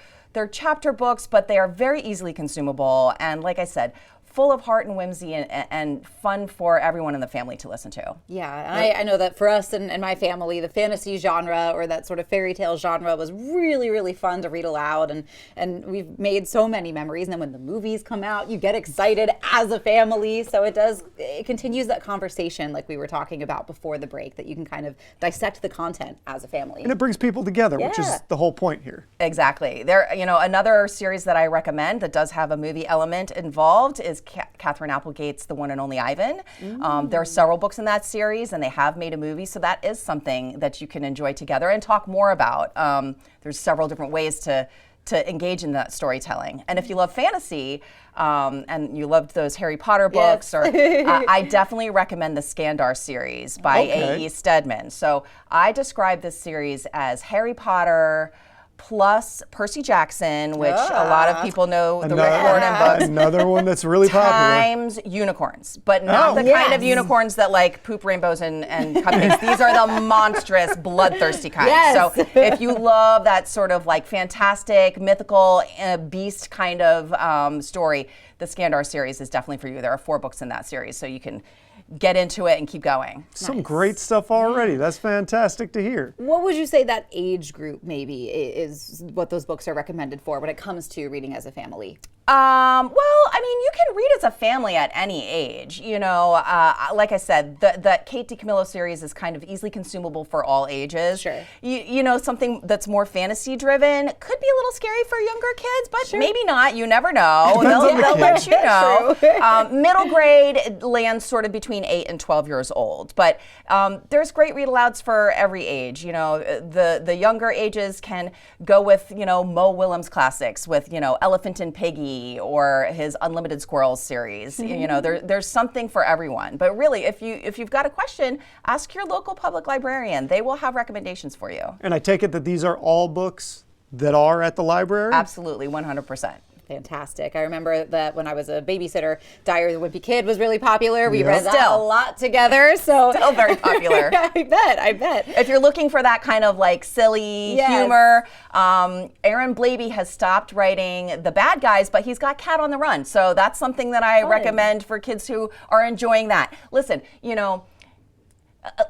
chapter books, but they are very easily consumable. And like I said, full of heart and whimsy and fun for everyone in the family to listen to. Yeah, I know that for us and my family, the fantasy genre or that sort of fairy tale genre was really, really fun to read aloud. And we've made so many memories. And then when the movies come out, you get excited as a family. So it continues that conversation like we were talking about before the break, that you can kind of dissect the content as a family. And it brings people together, which is the whole point here. Exactly. Another series that I recommend that does have a movie element involved is Kathryn Applegate's The One and Only Ivan. There are several books in that series, and they have made a movie, so that is something that you can enjoy together and talk more about. There's several different ways to engage in that storytelling. And if you love fantasy, and you loved those Harry Potter books, or I definitely recommend the Skandar series by A.E. Stedman. So I describe this series as Harry Potter plus Percy Jackson, which a lot of people know the Rick Riordan books. Another one that's really popular. Times unicorns, but not the kind of unicorns that like poop rainbows and cupcakes. These are the monstrous, bloodthirsty kind. So if you love that sort of like fantastic, mythical, beast kind of story, the Skandar series is definitely for you. There are 4 books in that series, so you can get into it and keep going. Some great stuff already. That's fantastic to hear. What would you say that age group maybe is what those books are recommended for when it comes to reading as a family? You can read as a family at any age. Like I said, the Kate DiCamillo series is kind of easily consumable for all ages. Sure. Something that's more fantasy driven could be a little scary for younger kids, but maybe not. You never know. They'll let you know. Middle grade lands sort of between 8 and 12 years old, but there's great read-alouds for every age. The younger ages can go with Mo Willems classics with Elephant and Piggy or his Unlimited Squirrels series. There's something for everyone. But really, if you've got a question, ask your local public librarian. They will have recommendations for you. And I take it that these are all books that are at the library? Absolutely, 100%. Fantastic. I remember that when I was a babysitter, Diary of the Wimpy Kid was really popular. We read that a lot together. So still very popular. I bet. If you're looking for that kind of like silly humor, Aaron Blabey has stopped writing the bad guys, but he's got Cat on the Run. So that's something that I recommend for kids who are enjoying that. Listen,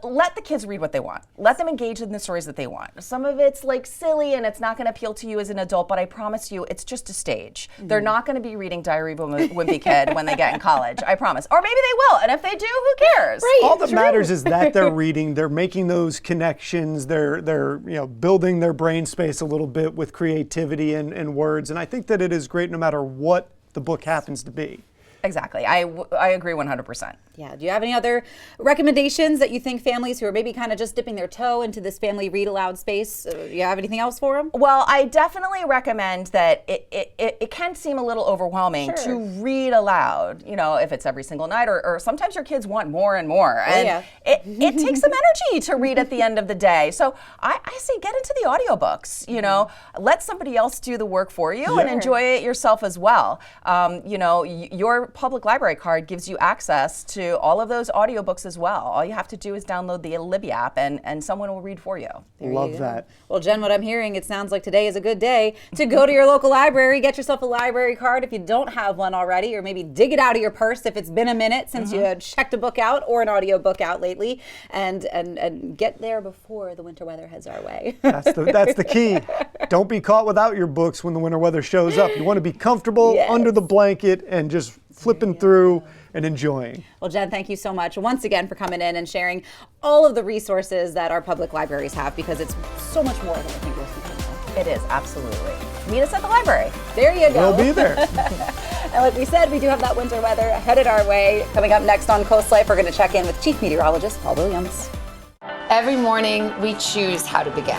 let the kids read what they want. Let them engage in the stories that they want. Some of it's like silly and it's not going to appeal to you as an adult, but I promise you it's just a stage. They're not going to be reading Diary of a Wimpy Kid when they get in college, I promise. Or maybe they will, and if they do, who cares? Right, all that matters is that they're reading, they're making those connections, they're building their brain space a little bit with creativity and words, and I think that it is great no matter what the book happens to be. Exactly. I agree 100%. Yeah. Do you have any other recommendations that you think families who are maybe kind of just dipping their toe into this family read aloud space, do you have anything else for them? Well, I definitely recommend that it can seem a little overwhelming to read aloud, if it's every single night or sometimes your kids want more and more. And it takes some energy to read at the end of the day. So I say get into the audiobooks, let somebody else do the work for you and enjoy it yourself as well. Your public library card gives you access to to all of those audiobooks as well. All you have to do is download the Libby app and someone will read for you. Love that. Well, Jen, what I'm hearing, it sounds like today is a good day to go to your local library, get yourself a library card if you don't have one already, or maybe dig it out of your purse if it's been a minute since you had checked a book out or an audio book out lately, and get there before the winter weather heads our way. That's the key. Don't be caught without your books when the winter weather shows up. You want to be comfortable under the blanket and just flipping through and enjoying. Well, Jen, thank you so much once again for coming in and sharing all of the resources that our public libraries have, because it's so much more than I think we're thinking. It is, absolutely. Meet us at the library. There you go. We'll be there. And like we said, we do have that winter weather headed our way. Coming up next on Coast Life, we're going to check in with Chief Meteorologist Paul Williams. Every morning, we choose how to begin.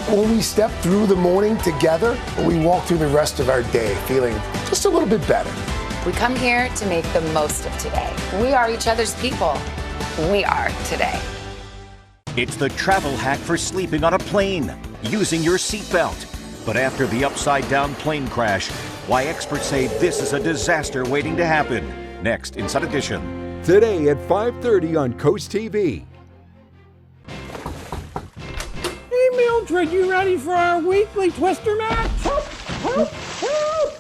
When we step through the morning together, we walk through the rest of our day feeling just a little bit better. We come here to make the most of today. We are each other's people. We are today. It's the travel hack for sleeping on a plane, using your seatbelt. But after the upside-down plane crash, why experts say this is a disaster waiting to happen. Next, Inside Edition. Today at 5:30 on CoastTV. Hey, Mildred, you ready for our weekly Twister match? Help! Help! Help!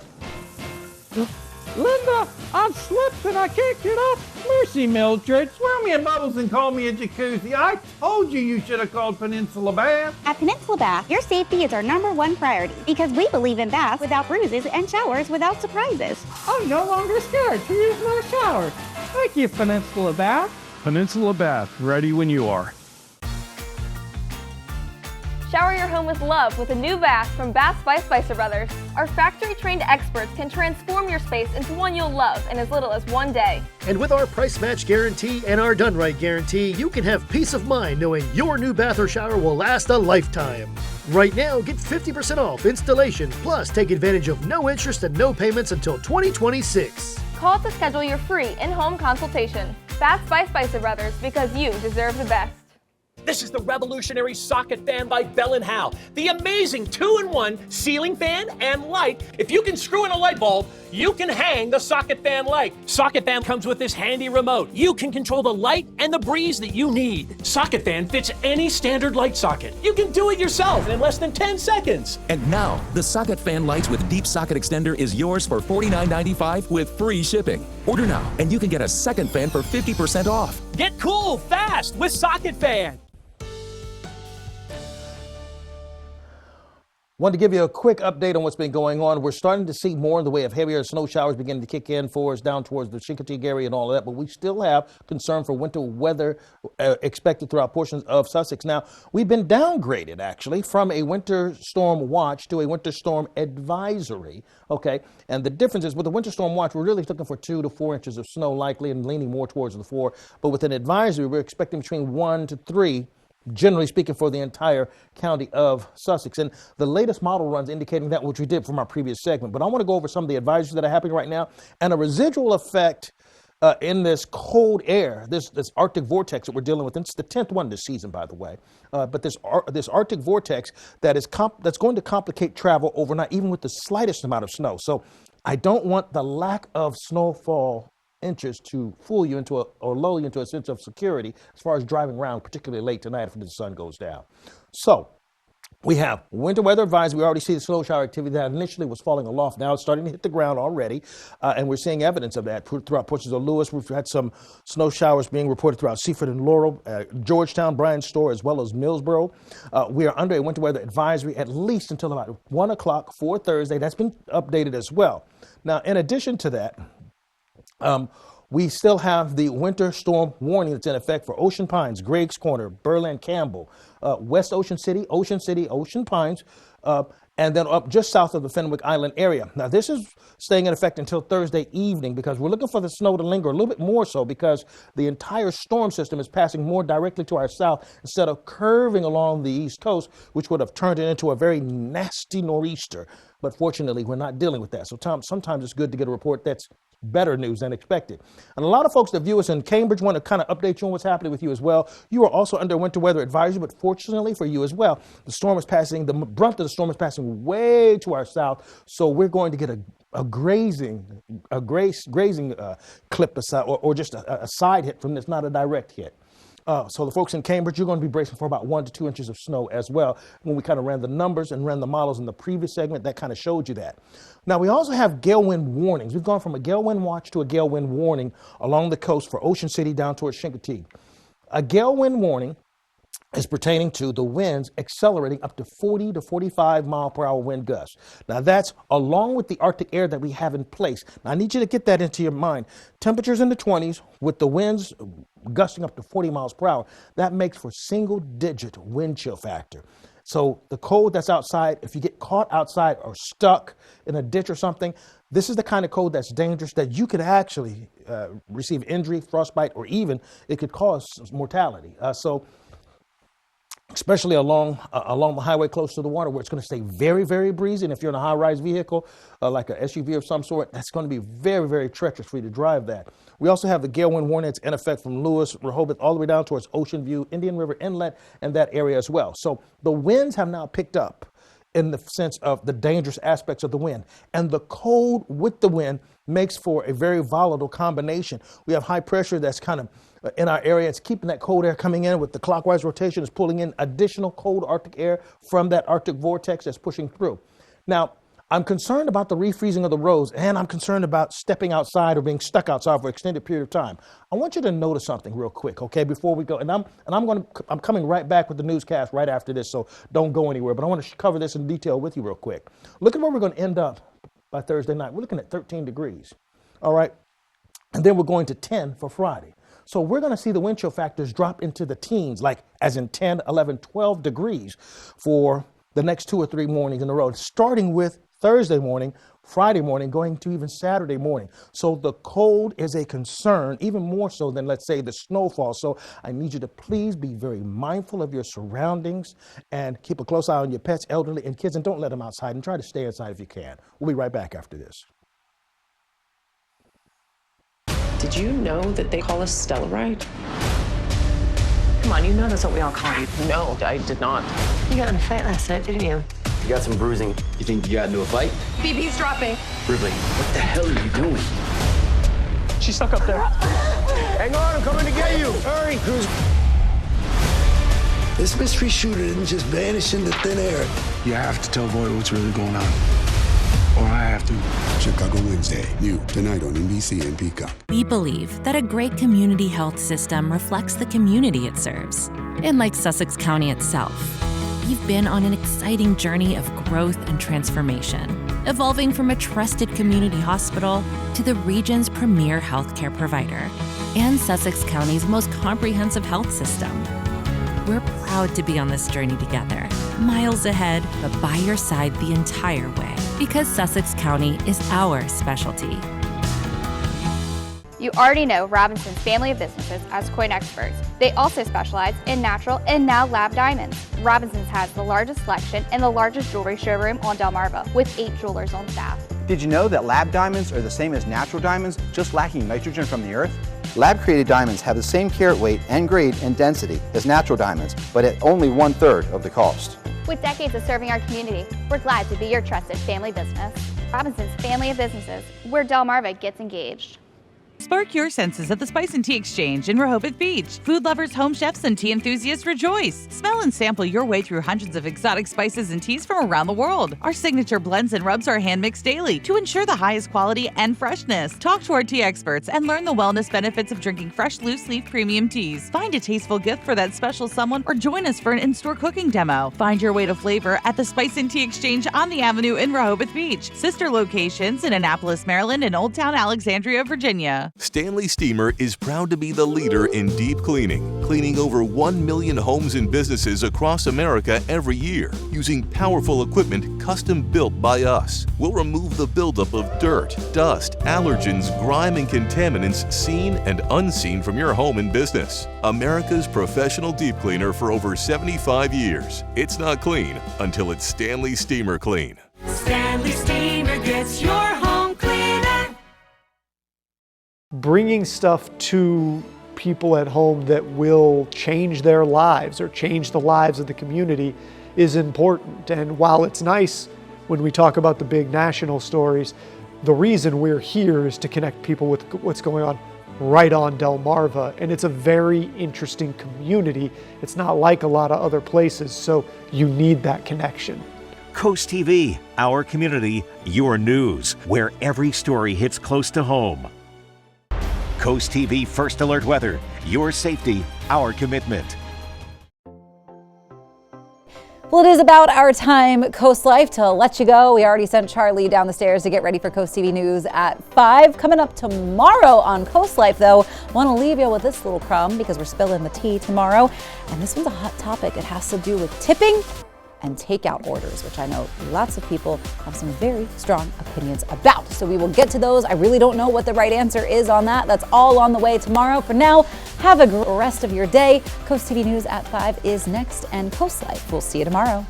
Linda, I've slipped and I can't get up. Mercy, Mildred. Swirl me in bubbles and call me a jacuzzi. I told you should have called Peninsula Bath. At Peninsula Bath, your safety is our #1 priority because we believe in baths without bruises and showers without surprises. I'm no longer scared to use my shower. Thank you, Peninsula Bath. Peninsula Bath, ready when you are. Shower your home with love with a new bath from Bath by Spicer Brothers. Our factory-trained experts can transform your space into one you'll love in as little as 1 day. And with our price match guarantee and our done right guarantee, you can have peace of mind knowing your new bath or shower will last a lifetime. Right now, get 50% off installation, plus take advantage of no interest and no payments until 2026. Call to schedule your free in-home consultation. Bath by Spicer Brothers, because you deserve the best. This is the revolutionary socket fan by Bell & Howell. The amazing 2-in-1 ceiling fan and light. If you can screw in a light bulb, you can hang the socket fan light. Socket fan comes with this handy remote. You can control the light and the breeze that you need. Socket fan fits any standard light socket. You can do it yourself in less than 10 seconds. And now, the socket fan lights with deep socket extender is yours for $49.95 with free shipping. Order now, and you can get a second fan for 50% off. Get cool fast with socket fan. Wanted to give you a quick update on what's been going on. We're starting to see more in the way of heavier snow showers beginning to kick in for us down towards the Chincoteague area and all of that, but we still have concern for winter weather expected throughout portions of Sussex. Now, we've been downgraded, actually, from a winter storm watch to a winter storm advisory, okay? And the difference is with the winter storm watch, we're really looking for 2 to 4 inches of snow likely and leaning more towards the 4, but with an advisory, we're expecting between 1 to 3, generally speaking, for the entire county of Sussex. And the latest model runs indicating that, which we did from our previous segment. But I want to go over some of the advisories that are happening right now and a residual effect in this cold air, this Arctic vortex that we're dealing with. And it's the 10th one this season, by the way. But this Arctic vortex that's going to complicate travel overnight, even with the slightest amount of snow. So I don't want the lack of snowfall inches to fool you into or lull you into a sense of security as far as driving around, particularly late tonight after the sun goes down. So we have winter weather advisory. We already see the snow shower activity that initially was falling aloft. Now it's starting to hit the ground already, and we're seeing evidence of that throughout portions of Lewis. We've had some snow showers being reported throughout Seaford and Laurel, Georgetown, Bryan Store, as well as Millsboro. We are under a winter weather advisory at least until about 1 o'clock for Thursday. That's been updated as well. Now, in addition to that, we still have the winter storm warning that's in effect for Ocean Pines, Greg's Corner, Berlin, Campbell, West Ocean City, Ocean Pines, and then up just south of the Fenwick Island area. Now, this is staying in effect until Thursday evening because we're looking for the snow to linger a little bit more so because the entire storm system is passing more directly to our south instead of curving along the east coast, which would have turned it into a very nasty nor'easter. But fortunately, we're not dealing with that. So sometimes it's good to get a report that's better news than expected. And a lot of folks that view us in Cambridge want to kind of update you on what's happening with you as well. You are also under winter weather advisory, but fortunately for you as well, the brunt of the storm is passing way to our south. So we're going to get a grazing clip aside, or just a side hit from this, not a direct hit. So the folks in Cambridge, you're going to be bracing for about 1 to 2 inches of snow as well. When we kind of ran the numbers and ran the models in the previous segment, that kind of showed you that. Now, we also have gale wind warnings. We've gone from a gale wind watch to a gale wind warning along the coast for Ocean City down towards Chincoteague. A gale wind warning is pertaining to the winds accelerating up to 40 to 45 mile per hour wind gusts. Now that's along with the Arctic air that we have in place. Now I need you to get that into your mind. Temperatures in the 20s with the winds gusting up to 40 miles per hour. That makes for single digit wind chill factor. So the cold that's outside, if you get caught outside or stuck in a ditch or something, this is the kind of cold that's dangerous that you could actually receive injury, frostbite, or even it could cause mortality. Especially along the highway close to the water, where it's going to stay very, very breezy. And if you're in a high-rise vehicle, like an SUV of some sort, that's going to be very, very treacherous for you to drive that. We also have the gale wind warning that's in effect from Lewis, Rehoboth, all the way down towards Ocean View, Indian River Inlet, and that area as well. So the winds have now picked up in the sense of the dangerous aspects of the wind. And the cold with the wind makes for a very volatile combination. We have high pressure that's kind of in our area. It's keeping that cold air coming in with the clockwise rotation. It's pulling in additional cold Arctic air from that Arctic vortex that's pushing through. Now, I'm concerned about the refreezing of the roads, and I'm concerned about stepping outside or being stuck outside for an extended period of time. I want you to notice something real quick, okay, before we go. And I'm coming right back with the newscast right after this, so don't go anywhere. But I want to cover this in detail with you real quick. Look at where we're going to end up by Thursday night. We're looking at 13 degrees, all right? And then we're going to 10 for Friday. So we're going to see the wind chill factors drop into the teens, like as in 10, 11, 12 degrees for the next 2 or 3 mornings in a row, starting with Thursday morning, Friday morning, going to even Saturday morning. So the cold is a concern, even more so than, let's say, the snowfall. So I need you to please be very mindful of your surroundings and keep a close eye on your pets, elderly, and kids, and don't let them outside, and try to stay inside if you can. We'll be right back after this. Did you know that they call us Stellarite? Come on, you know that's what we all call you. No, I did not. You got in a fight last night, didn't you? You got some bruising. You think you got into a fight? BB's dropping. Ridley, what the hell are you doing? She's stuck up there. Hang on, I'm coming to get you. Hurry, Cruz. This mystery shooter didn't just vanish into thin air. You have to tell Boyd what's really going on. Or I have to. Chicago Wednesday, new tonight on NBC and Peacock. We believe that a great community health system reflects the community it serves. And like Sussex County itself, we've been on an exciting journey of growth and transformation, evolving from a trusted community hospital to the region's premier healthcare provider and Sussex County's most comprehensive health system. We're proud to be on this journey together, miles ahead, but by your side the entire way, because Sussex County is our specialty. You already know Robinson's family of businesses as coin experts. They also specialize in natural and now lab diamonds. Robinson's has the largest selection and the largest jewelry showroom on Delmarva with 8 jewelers on staff. Did you know that lab diamonds are the same as natural diamonds, just lacking nitrogen from the earth? Lab-created diamonds have the same carat weight and grade and density as natural diamonds, but at only 1/3 of the cost. With decades of serving our community, we're glad to be your trusted family business. Robinson's family of businesses, where Delmarva gets engaged. Spark your senses at the Spice and Tea Exchange in Rehoboth Beach. Food lovers, home chefs, and tea enthusiasts rejoice. Smell and sample your way through hundreds of exotic spices and teas from around the world. Our signature blends and rubs are hand-mixed daily to ensure the highest quality and freshness. Talk to our tea experts and learn the wellness benefits of drinking fresh, loose-leaf premium teas. Find a tasteful gift for that special someone or join us for an in-store cooking demo. Find your way to flavor at the Spice and Tea Exchange on the Avenue in Rehoboth Beach. Sister locations in Annapolis, Maryland, and Old Town Alexandria, Virginia. Stanley Steamer is proud to be the leader in deep cleaning, cleaning over 1 million homes and businesses across America every year, using powerful equipment custom built by us. We'll remove the buildup of dirt, dust, allergens, grime, and contaminants seen and unseen from your home and business. America's professional deep cleaner for over 75 years. It's not clean until it's Stanley Steamer Clean. Stanley Steamer gets your home cleaner. Bringing stuff to people at home that will change their lives or change the lives of the community is important. And while it's nice when we talk about the big national stories, the reason we're here is to connect people with what's going on right on Delmarva, and it's a very interesting community. It's not like a lot of other places, so you need that connection. Coast TV, our community, your news, where every story hits close to home. Coast TV First Alert Weather, your safety, our commitment. Well, it is about our time, Coast Life, to let you go. We already sent Charlie down the stairs to get ready for Coast TV News at 5. Coming up tomorrow on Coast Life, though, want to leave you with this little crumb because we're spilling the tea tomorrow. And this one's a hot topic. It has to do with tipping and takeout orders, which I know lots of people have some very strong opinions about. So we will get to those. I really don't know what the right answer is on that. That's all on the way tomorrow. For now, have a rest of your day. Coast TV News at 5 is next, and Coast Life. We'll see you tomorrow.